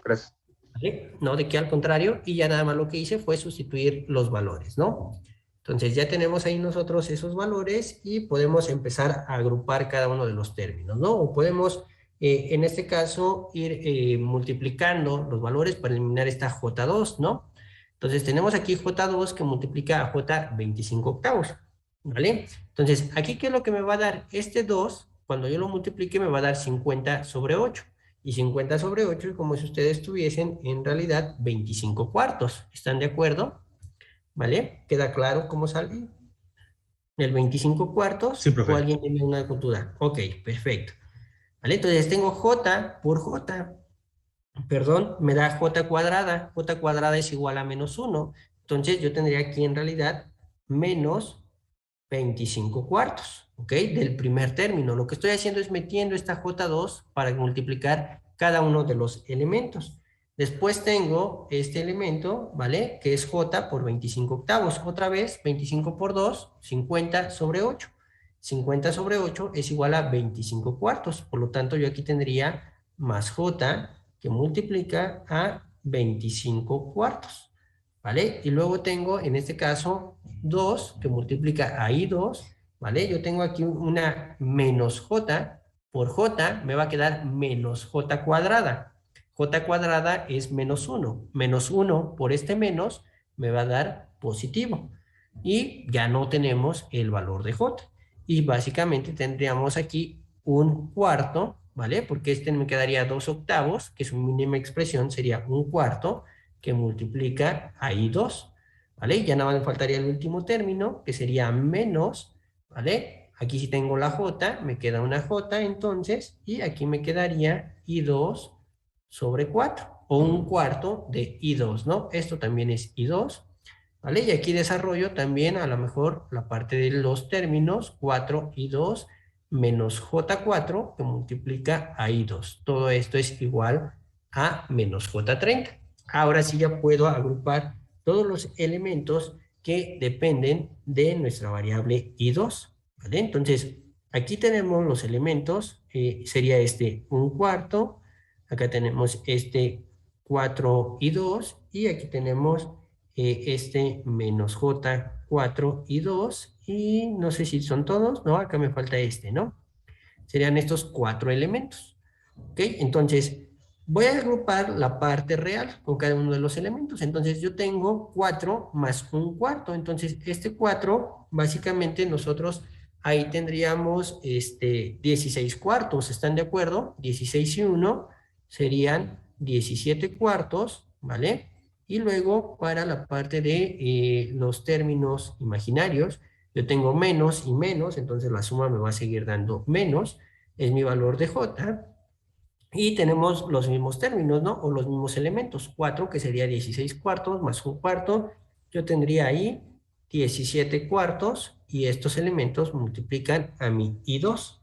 Speaker 5: gracias.
Speaker 1: ¿Vale? No, de que al contrario, y ya nada más lo que hice fue sustituir los valores, ¿no? Entonces ya tenemos ahí nosotros esos valores y podemos empezar a agrupar cada uno de los términos, ¿no? O podemos, en este caso, ir multiplicando los valores para eliminar esta J2, ¿no? Entonces tenemos aquí J2 que multiplica a J 25 octavos, ¿vale? Entonces, aquí, ¿qué es lo que me va a dar? Este 2, cuando yo lo multiplique, me va a dar 50 sobre 8. Y 50 sobre 8 es como si ustedes tuviesen, en realidad, 25 cuartos. ¿Están de acuerdo? ¿Vale? ¿Queda claro cómo sale? ¿El 25 cuartos?
Speaker 7: Sí, profe.
Speaker 1: ¿O alguien tiene una duda? Ok, perfecto. ¿Vale? Entonces tengo J por J. Perdón, me da J cuadrada. J cuadrada es igual a menos 1. Entonces yo tendría aquí en realidad menos 25 cuartos, ¿ok? Del primer término. Lo que estoy haciendo es metiendo esta J2 para multiplicar cada uno de los elementos. Después tengo este elemento, ¿vale? Que es J por 25 octavos. Otra vez, 25 por 2, 50 sobre 8. 50 sobre 8 es igual a 25 cuartos. Por lo tanto, yo aquí tendría más J que multiplica a 25 cuartos. ¿Vale? Y luego tengo, en este caso, 2 que multiplica a I2, ¿vale? Yo tengo aquí una menos J, por J me va a quedar menos J cuadrada. J cuadrada es menos 1. Menos 1 por este menos me va a dar positivo. Y ya no tenemos el valor de J. Y básicamente tendríamos aquí un cuarto, ¿vale? Porque este me quedaría 2 octavos, que su mínima expresión sería un cuarto, que multiplica a I2, ¿vale? Ya nada más me faltaría el último término, que sería menos, ¿vale? Aquí sí tengo la J, me queda una J entonces, y aquí me quedaría I2 sobre 4, o un cuarto de I2, ¿no? Esto también es I2, ¿vale? Y aquí desarrollo también a lo mejor la parte de los términos, 4I2 menos J4, que multiplica a I2. Todo esto es igual a menos J30. Ahora sí ya puedo agrupar todos los elementos que dependen de nuestra variable I2, ¿vale? Entonces, aquí tenemos los elementos, sería este un cuarto, acá tenemos este 4I2 y aquí tenemos este menos J4 y 2 y no sé si son todos, no, acá me falta este, ¿no? Serían estos 4 elementos, ¿ok? Entonces, voy a agrupar la parte real con cada uno de los elementos. Entonces, yo tengo 4 más un cuarto. Entonces, este 4, básicamente nosotros ahí tendríamos 16 cuartos, ¿están de acuerdo? 16 y 1 serían 17 cuartos, ¿vale? Y luego, para la parte de los términos imaginarios, yo tengo menos y menos, entonces la suma me va a seguir dando menos, es mi valor de J, y tenemos los mismos términos, ¿no? O los mismos elementos, 4, que sería 16 cuartos, más un cuarto, yo tendría ahí 17 cuartos, y estos elementos multiplican a mi I2,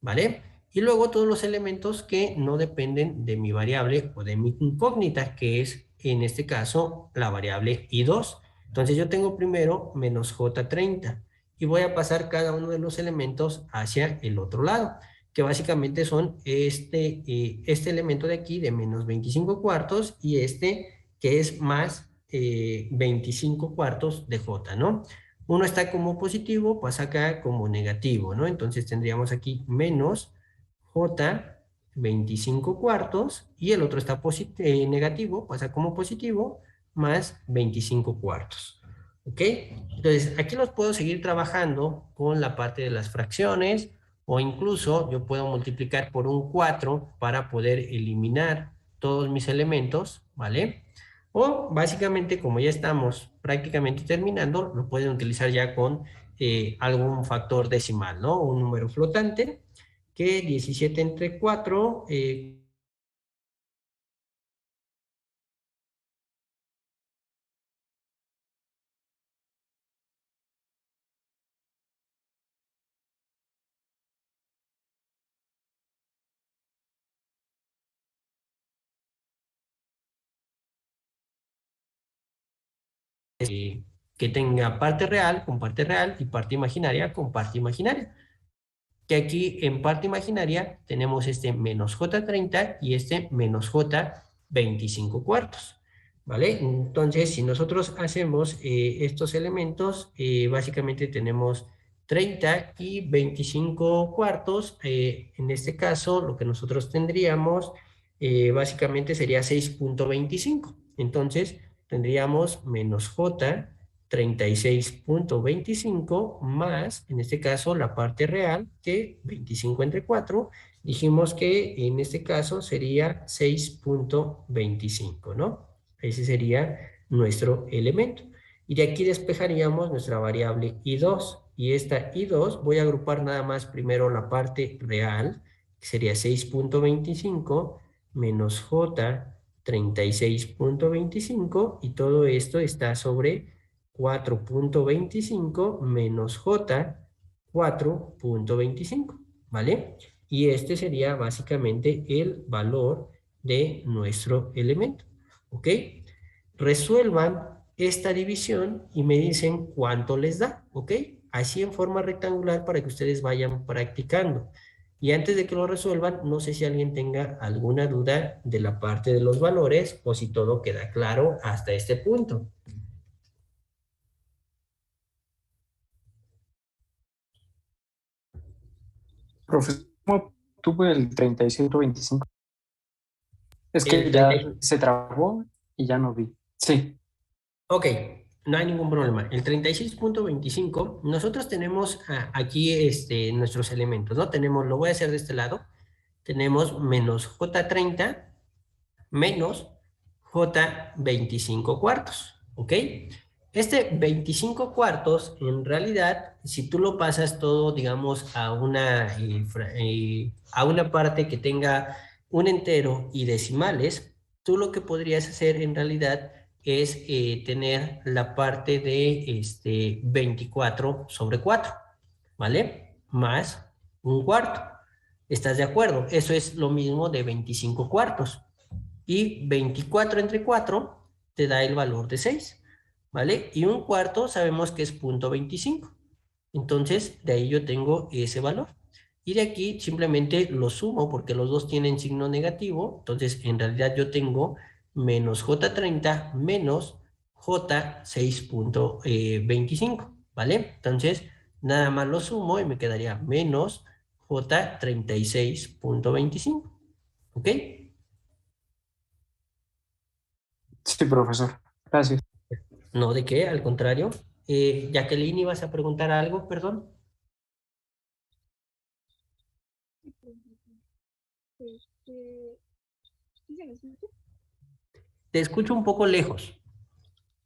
Speaker 1: ¿vale? Y luego todos los elementos que no dependen de mi variable o de mi incógnita, que es, en este caso, la variable I2. Entonces yo tengo primero menos J30 y voy a pasar cada uno de los elementos hacia el otro lado, que básicamente son este elemento de aquí de menos 25 cuartos y este que es más 25 cuartos de J, ¿no? Uno está como positivo, pasa acá como negativo, ¿no? Entonces tendríamos aquí menos J 25 cuartos y el otro está negativo, pasa como positivo, más 25 cuartos. ¿Ok? Entonces, aquí los puedo seguir trabajando con la parte de las fracciones o incluso yo puedo multiplicar por un 4 para poder eliminar todos mis elementos, ¿vale? O básicamente, como ya estamos prácticamente terminando, lo pueden utilizar ya con algún factor decimal, ¿no? Un número flotante, que 17 entre 4, que tenga parte real con parte real y parte imaginaria con parte imaginaria. Que aquí en parte imaginaria tenemos este menos J30 y este menos J25 cuartos. ¿Vale? Entonces, si nosotros hacemos estos elementos, básicamente tenemos 30 y 25 cuartos. En este caso, lo que nosotros tendríamos básicamente sería 6.25. Entonces, tendríamos menos J 36.25 más, en este caso, la parte real, que 25 entre 4, dijimos que en este caso sería 6.25, ¿no? Ese sería nuestro elemento. Y de aquí despejaríamos nuestra variable I2. Y esta I2 voy a agrupar nada más primero la parte real, que sería 6.25 menos J 36.25 y todo esto está sobre 4.25 menos J 4.25, ¿vale? Y este sería básicamente el valor de nuestro elemento, ¿ok? Resuelvan esta división y me dicen cuánto les da, ¿ok? Así en forma rectangular para que ustedes vayan practicando. Y antes de que lo resuelvan, no sé si alguien tenga alguna duda de la parte de los valores o si todo queda claro hasta este punto.
Speaker 3: Profesor, ¿cómo tuve el 36.25? Es que
Speaker 1: El
Speaker 3: ya
Speaker 1: 30.
Speaker 3: se trabó y ya no vi. Sí.
Speaker 1: Ok, no hay ningún problema. El 36.25, nosotros tenemos aquí nuestros elementos, ¿no? Tenemos, lo voy a hacer de este lado, tenemos menos J30 menos J25 cuartos, ¿ok? Este 25 cuartos, en realidad, si tú lo pasas todo, digamos, a una parte que tenga un entero y decimales, tú lo que podrías hacer en realidad es tener la parte de 24 sobre 4, ¿vale? Más un cuarto. ¿Estás de acuerdo? Eso es lo mismo de 25 cuartos. Y 24 entre 4 te da el valor de 6, ¿vale? Y un cuarto sabemos que es 0.25. Entonces, de ahí yo tengo ese valor. Y de aquí simplemente lo sumo porque los dos tienen signo negativo. Entonces, en realidad yo tengo menos J30 menos J6.25, ¿vale? Entonces, nada más lo sumo y me quedaría menos J36.25, ¿ok?
Speaker 3: Sí, profesor. Gracias.
Speaker 1: No, ¿de qué? Al contrario. Jacqueline, ¿ibas a preguntar algo? Perdón.
Speaker 6: ¿Sí se me escucha?
Speaker 1: Te escucho un poco lejos.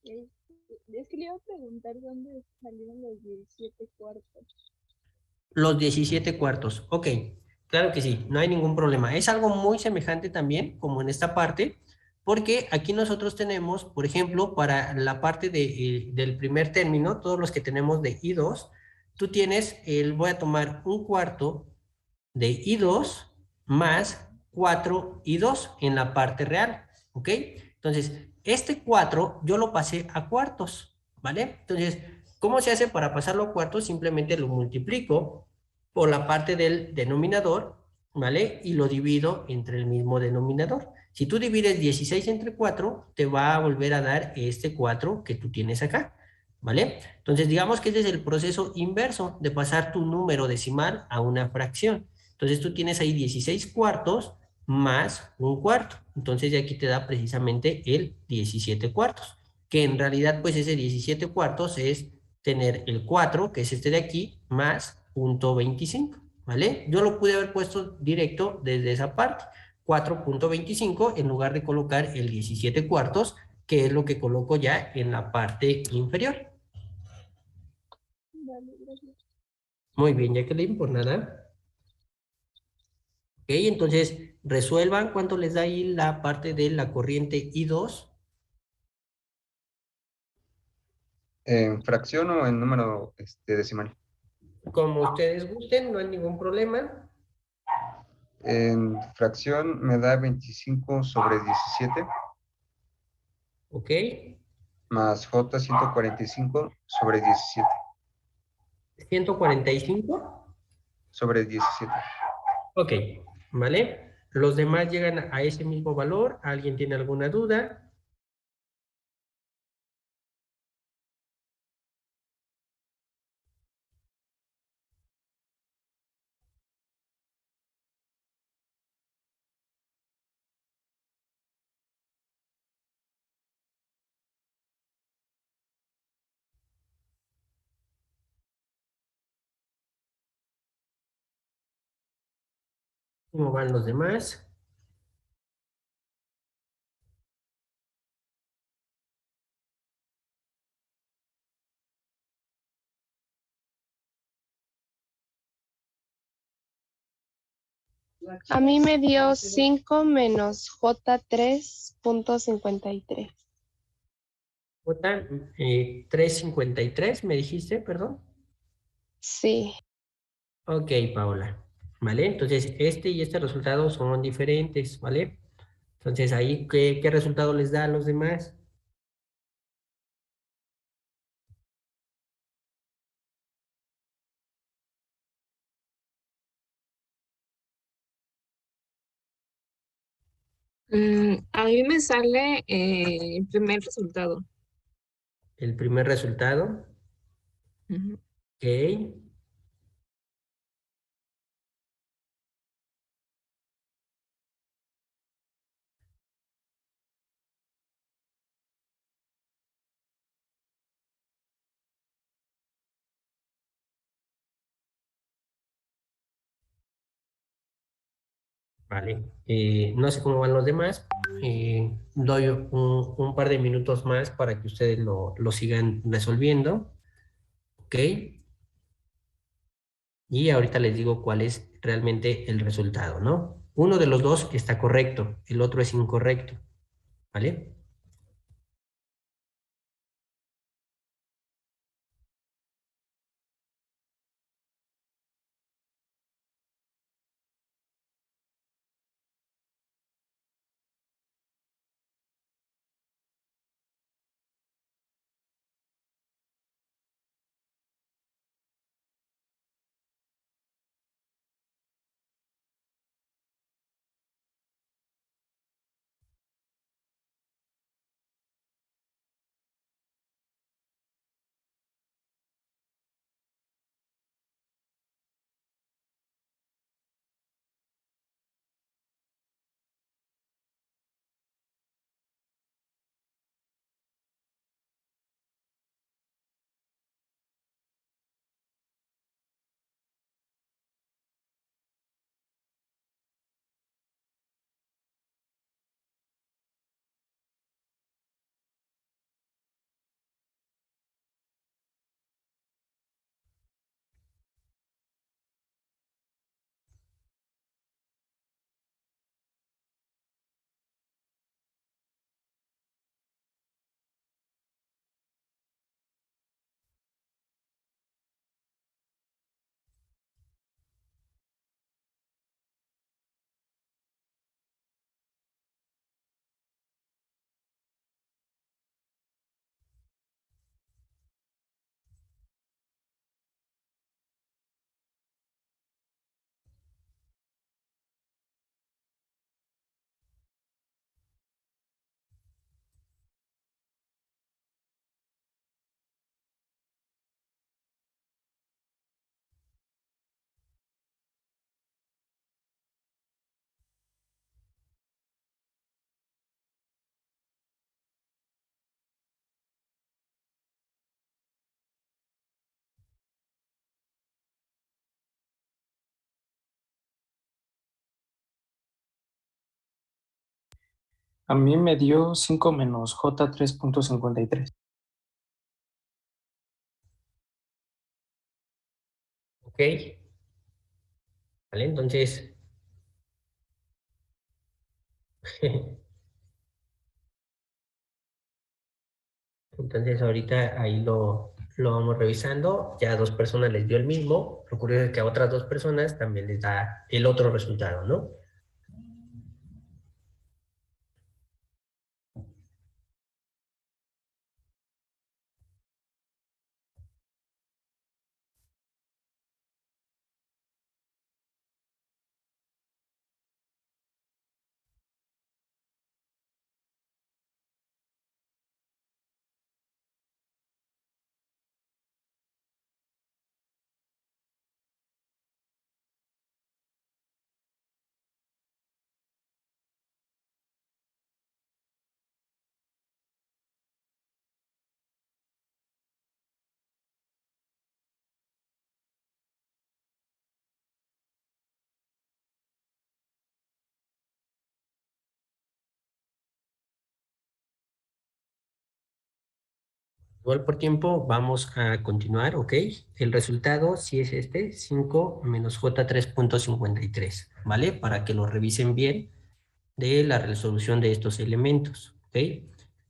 Speaker 6: Es que le iba a preguntar dónde salieron los 17 cuartos.
Speaker 1: Los 17 cuartos. Ok, claro que sí, no hay ningún problema. Es algo muy semejante también, como en esta parte, porque aquí nosotros tenemos, por ejemplo, para la parte del primer término, todos los que tenemos de I2, tú tienes, voy a tomar un cuarto de I2 más 4I2 en la parte real, ¿ok? Entonces, este 4 yo lo pasé a cuartos, ¿vale? Entonces, ¿cómo se hace para pasarlo a cuartos? Simplemente lo multiplico por la parte del denominador, ¿vale? Y lo divido entre el mismo denominador. Si tú divides 16 entre 4, te va a volver a dar este 4 que tú tienes acá, ¿vale? Entonces, digamos que ese es el proceso inverso de pasar tu número decimal a una fracción. Entonces, tú tienes ahí 16 cuartos más un cuarto. Entonces, de aquí te da precisamente el 17 cuartos, que en realidad pues ese 17 cuartos es tener el 4 que es este de aquí, más punto 25, ¿vale? Yo lo pude haber puesto directo desde esa parte, 4.25 en lugar de colocar el 17 cuartos, que es lo que coloco ya en la parte inferior.
Speaker 6: Vale, gracias.
Speaker 1: Muy bien, Jacqueline, por nada. Ok, entonces resuelvan cuánto les da ahí la parte de la corriente I2.
Speaker 5: ¿En fracción o en número decimal?
Speaker 1: Como ustedes gusten, no hay ningún problema.
Speaker 5: En fracción me da 25 sobre 17
Speaker 1: Ok,
Speaker 5: más J 145 sobre 17
Speaker 1: 145.
Speaker 5: sobre 17.
Speaker 1: Ok, ¿vale? Los demás llegan a ese mismo valor. ¿Alguien tiene alguna duda? ¿Cómo van los demás?
Speaker 7: A mí me dio 5 menos J3.53.
Speaker 1: J, 353, me dijiste, perdón.
Speaker 7: Sí.
Speaker 1: Ok, Paola. ¿Vale? Entonces, este y este resultado son diferentes, ¿vale? Entonces, ahí, ¿qué resultado les da a los demás?
Speaker 8: A mí me sale el primer resultado.
Speaker 1: El primer resultado.
Speaker 8: Ujú.
Speaker 1: Ok. Vale, no sé cómo van los demás. Doy un par de minutos más para que ustedes lo sigan resolviendo. Ok, y ahorita les digo cuál es realmente el resultado, ¿no? Uno de los dos está correcto, el otro es incorrecto, ¿vale?
Speaker 3: A mí me dio 5 menos J3.53.
Speaker 1: Ok. ¿Vale? Entonces, entonces ahorita ahí lo vamos revisando. Ya a 2 personas les dio el mismo. Lo curioso es que a otras 2 personas también les da el otro resultado, ¿no? Igual por tiempo, vamos a continuar, ¿ok? El resultado sí es este, 5 menos J3.53, ¿vale? Para que lo revisen bien de la resolución de estos elementos, ¿ok?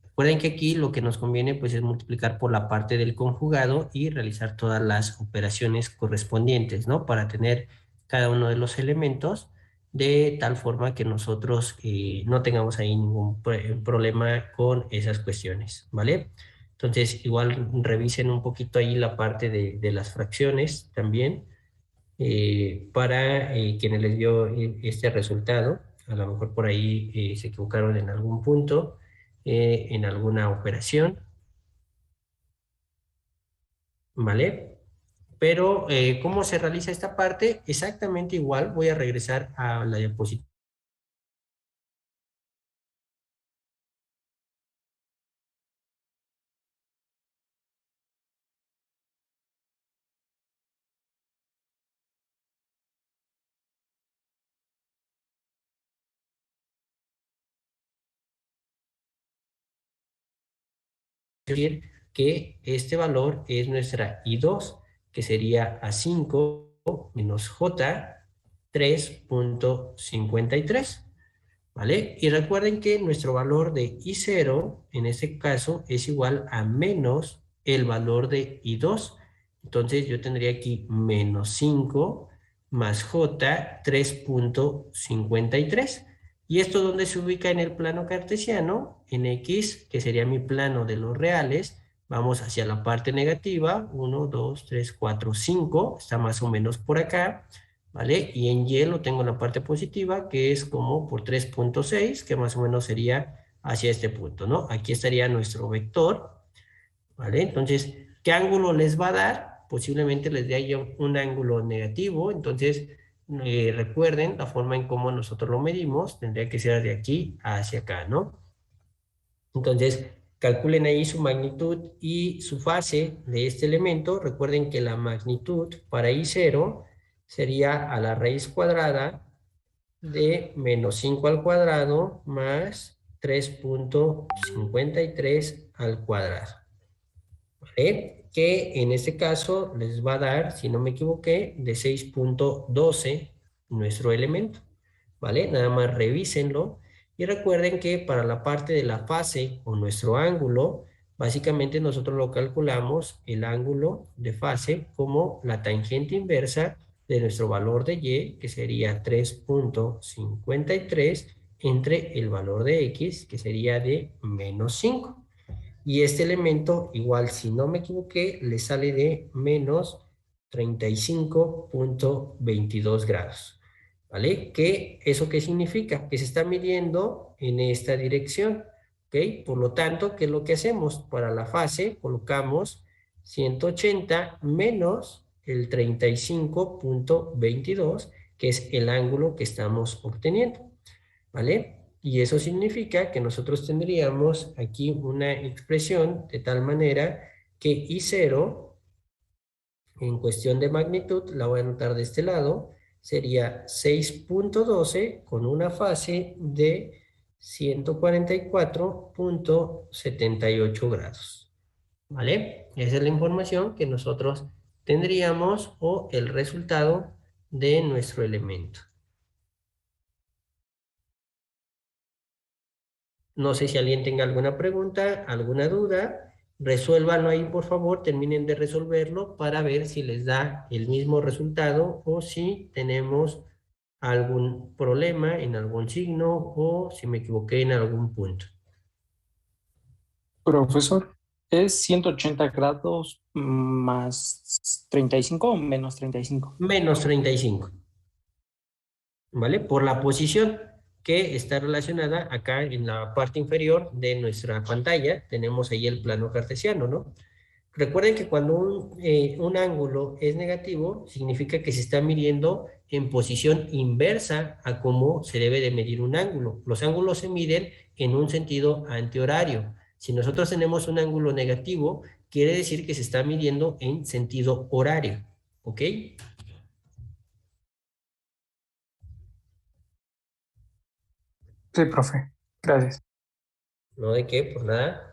Speaker 1: Recuerden que aquí lo que nos conviene pues es multiplicar por la parte del conjugado y realizar todas las operaciones correspondientes, ¿no? Para tener cada uno de los elementos de tal forma que nosotros no tengamos ahí ningún problema con esas cuestiones, ¿vale? Entonces, igual revisen un poquito ahí la parte de las fracciones también, para quienes les dio este resultado. A lo mejor por ahí se equivocaron en algún punto, en alguna operación, ¿vale? Pero, ¿cómo se realiza esta parte? Exactamente igual. Voy a regresar a la diapositiva. Decir que este valor es nuestra I2, que sería A5 menos J 3.53, ¿vale? Y recuerden que nuestro valor de I0, en este caso, es igual a menos el valor de I2. Entonces yo tendría aquí menos 5 más J 3.53. ¿Y esto dónde se ubica en el plano cartesiano? En X, que sería mi plano de los reales, vamos hacia la parte negativa, 1, 2, 3, 4, 5, está más o menos por acá, ¿vale? Y en Y lo tengo en la parte positiva, que es como por 3.6, que más o menos sería hacia este punto, ¿no? Aquí estaría nuestro vector, ¿vale? Entonces, ¿qué ángulo les va a dar? Posiblemente les dé yo un ángulo negativo, entonces recuerden la forma en cómo nosotros lo medimos, tendría que ser de aquí hacia acá, ¿no? Entonces, calculen ahí su magnitud y su fase de este elemento. Recuerden que la magnitud para I0 sería a la raíz cuadrada de menos 5 al cuadrado más 3.53 al cuadrado, ¿vale? Que en este caso les va a dar, si no me equivoqué, de 6.12 nuestro elemento, ¿vale? Nada más revísenlo y recuerden que para la parte de la fase o nuestro ángulo, básicamente nosotros lo calculamos el ángulo de fase como la tangente inversa de nuestro valor de Y, que sería 3.53 entre el valor de X, que sería de menos 5. Y este elemento, igual si no me equivoqué, le sale de menos 35.22 grados. ¿Vale? ¿Eso qué significa? Que se está midiendo en esta dirección. ¿Ok? Por lo tanto, ¿qué es lo que hacemos? Para la fase colocamos 180 menos el 35.22, que es el ángulo que estamos obteniendo. ¿Vale? Y eso significa que nosotros tendríamos aquí una expresión de tal manera que I0, en cuestión de magnitud, la voy a anotar de este lado, sería 6.12 con una fase de 144,78 grados. ¿Vale? Esa es la información que nosotros tendríamos o el resultado de nuestro elemento. No sé si alguien tenga alguna pregunta, alguna duda. Resuélvanlo ahí, por favor, terminen de resolverlo para ver si les da el mismo resultado o si tenemos algún problema en algún signo o si me equivoqué en algún punto.
Speaker 3: Profesor, ¿es 180 grados más 35 o menos 35?
Speaker 1: Menos 35. ¿Vale? Por la posición que está relacionada acá en la parte inferior de nuestra pantalla. Tenemos ahí el plano cartesiano, ¿no? Recuerden que cuando un ángulo es negativo, significa que se está midiendo en posición inversa a cómo se debe de medir un ángulo. Los ángulos se miden en un sentido antihorario. Si nosotros tenemos un ángulo negativo, quiere decir que se está midiendo en sentido horario. ¿Ok?
Speaker 3: Sí, profe. Gracias.
Speaker 1: ¿No de qué? Por nada.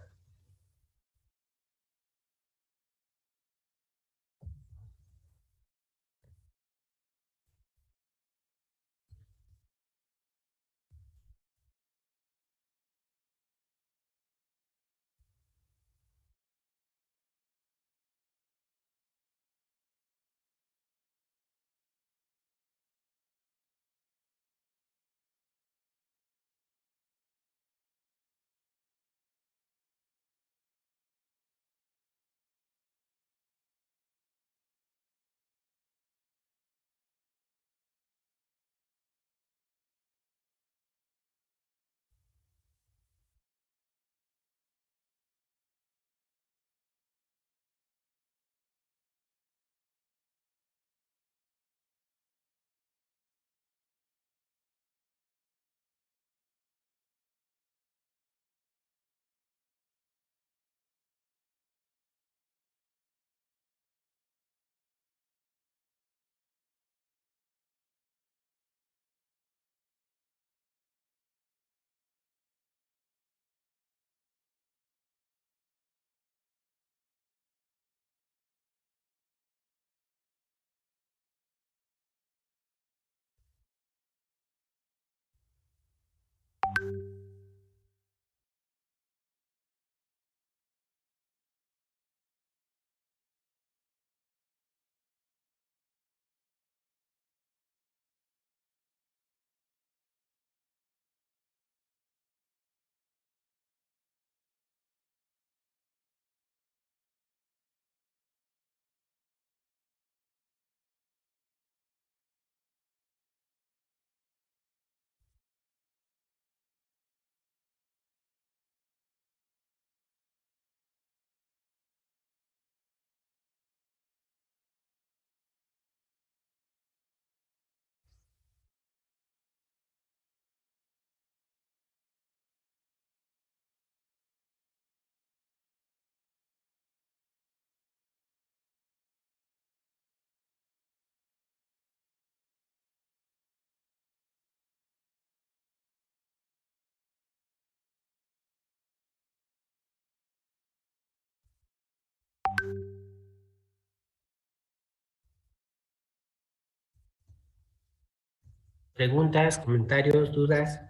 Speaker 1: Preguntas, comentarios, dudas.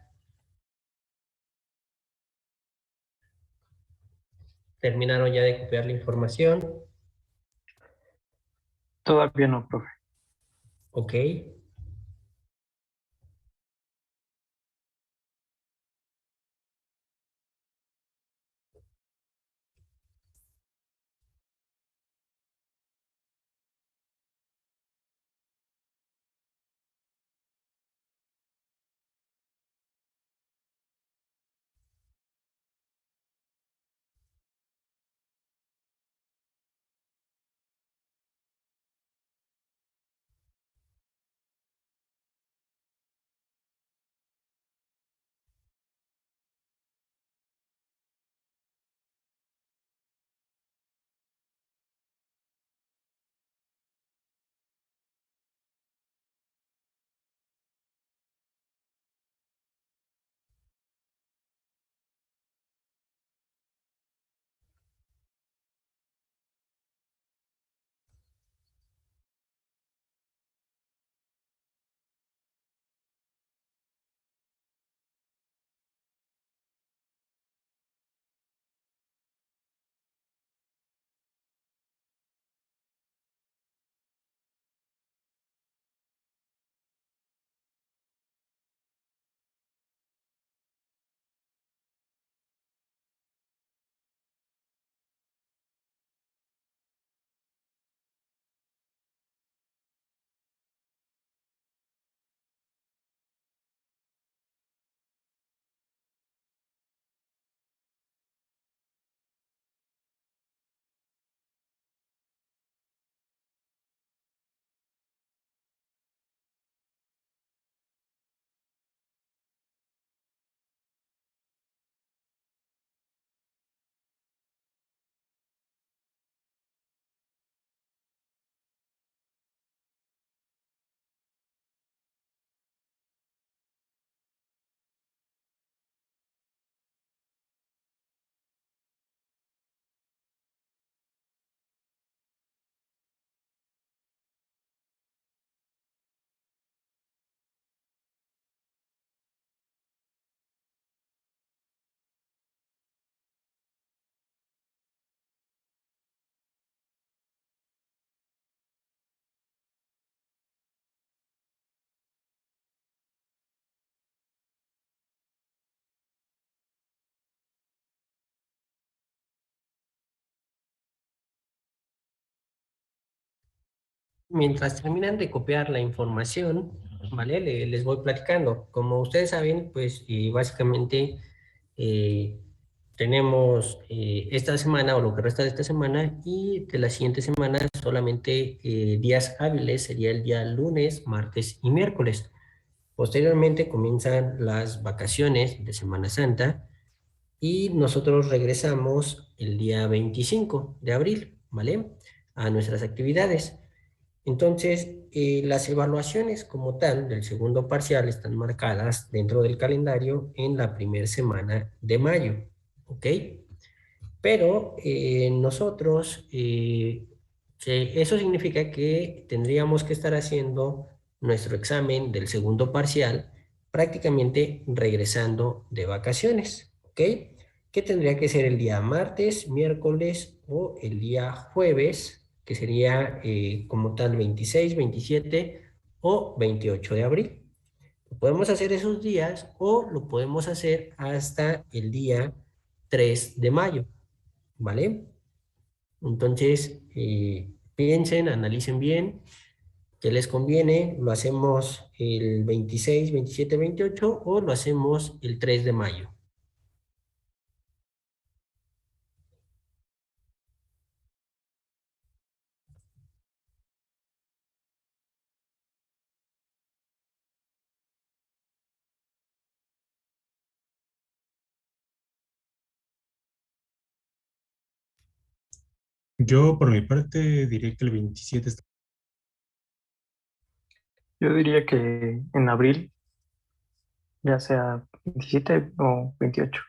Speaker 1: ¿Terminaron ya de copiar la información?
Speaker 3: Todavía no, profe.
Speaker 1: Ok. Mientras terminan de copiar la información, ¿vale? Les voy platicando. Como ustedes saben, pues básicamente eh, tenemos esta semana o lo que resta de esta semana y de la siguiente semana solamente días hábiles sería el día lunes, martes y miércoles. Posteriormente comienzan las vacaciones de Semana Santa y nosotros regresamos el día 25 de abril, ¿vale? A nuestras actividades. Entonces, las evaluaciones como tal del segundo parcial están marcadas dentro del calendario en la primera semana de mayo, ¿ok? Pero nosotros, eso significa que tendríamos que estar haciendo nuestro examen del segundo parcial prácticamente regresando de vacaciones, ¿ok? Que tendría que ser el día martes, miércoles o el día jueves, que sería como tal 26, 27 o 28 de abril. Lo podemos hacer esos días o lo podemos hacer hasta el día 3 de mayo. ¿Vale? Entonces, piensen, analicen bien qué les conviene. ¿Lo hacemos el 26, 27, 28 o lo hacemos el 3 de mayo?
Speaker 9: Yo, por mi parte, diría que el 27 está.
Speaker 3: Yo diría que en abril, ya sea 27 o 28.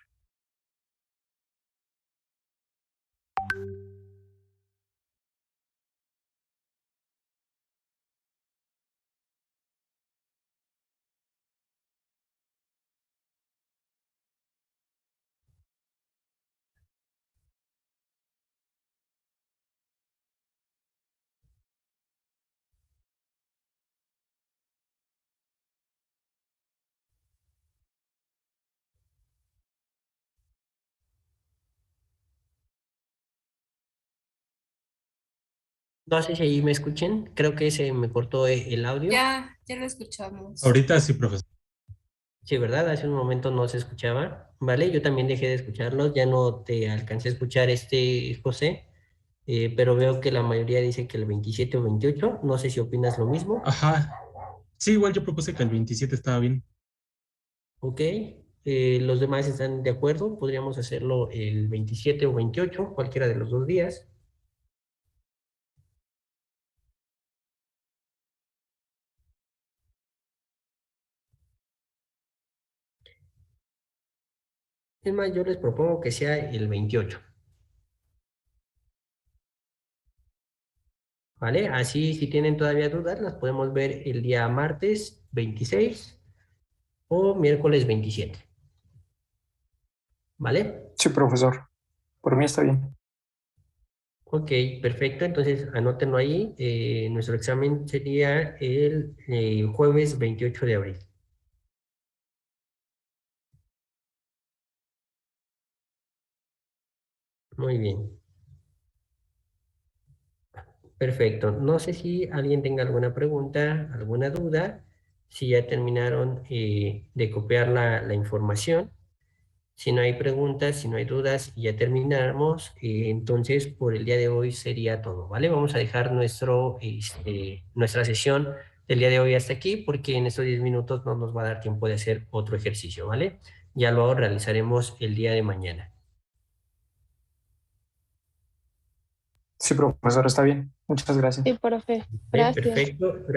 Speaker 1: No sé si ahí me escuchen. Creo que se me cortó el audio.
Speaker 4: Ya lo escuchamos.
Speaker 9: Ahorita sí, profesor.
Speaker 1: Sí, ¿verdad? Hace un momento no se escuchaba. ¿Vale? Yo también dejé de escucharlos. Ya no te alcancé a escuchar José. Pero veo que la mayoría dice que el 27 o 28. No sé si opinas lo mismo.
Speaker 9: Ajá. Sí, igual yo propuse que el 27 estaba bien.
Speaker 1: Ok, los demás están de acuerdo, podríamos hacerlo el 27 o 28, cualquiera de los dos días. Es más, yo les propongo que sea el 28, ¿vale? Así, si tienen todavía dudas, las podemos ver el día martes 26 o miércoles 27, ¿vale?
Speaker 3: Sí, profesor. Por mí está bien.
Speaker 1: Ok, perfecto, entonces anótenlo ahí. Nuestro examen sería el jueves 28 de abril. Muy bien. Perfecto. No sé si alguien tenga alguna pregunta, alguna duda, si ya terminaron de copiar la información. Si no hay preguntas, si no hay dudas, y ya terminamos. Entonces, por el día de hoy sería todo, ¿vale? Vamos a dejar nuestra sesión del día de hoy hasta aquí, porque en estos 10 minutos no nos va a dar tiempo de hacer otro ejercicio, ¿vale? Ya lo realizaremos el día de mañana.
Speaker 3: Sí, profesor, está bien. Muchas gracias.
Speaker 7: Sí, profe.
Speaker 1: ¿Vale?
Speaker 7: Gracias.
Speaker 1: Perfecto.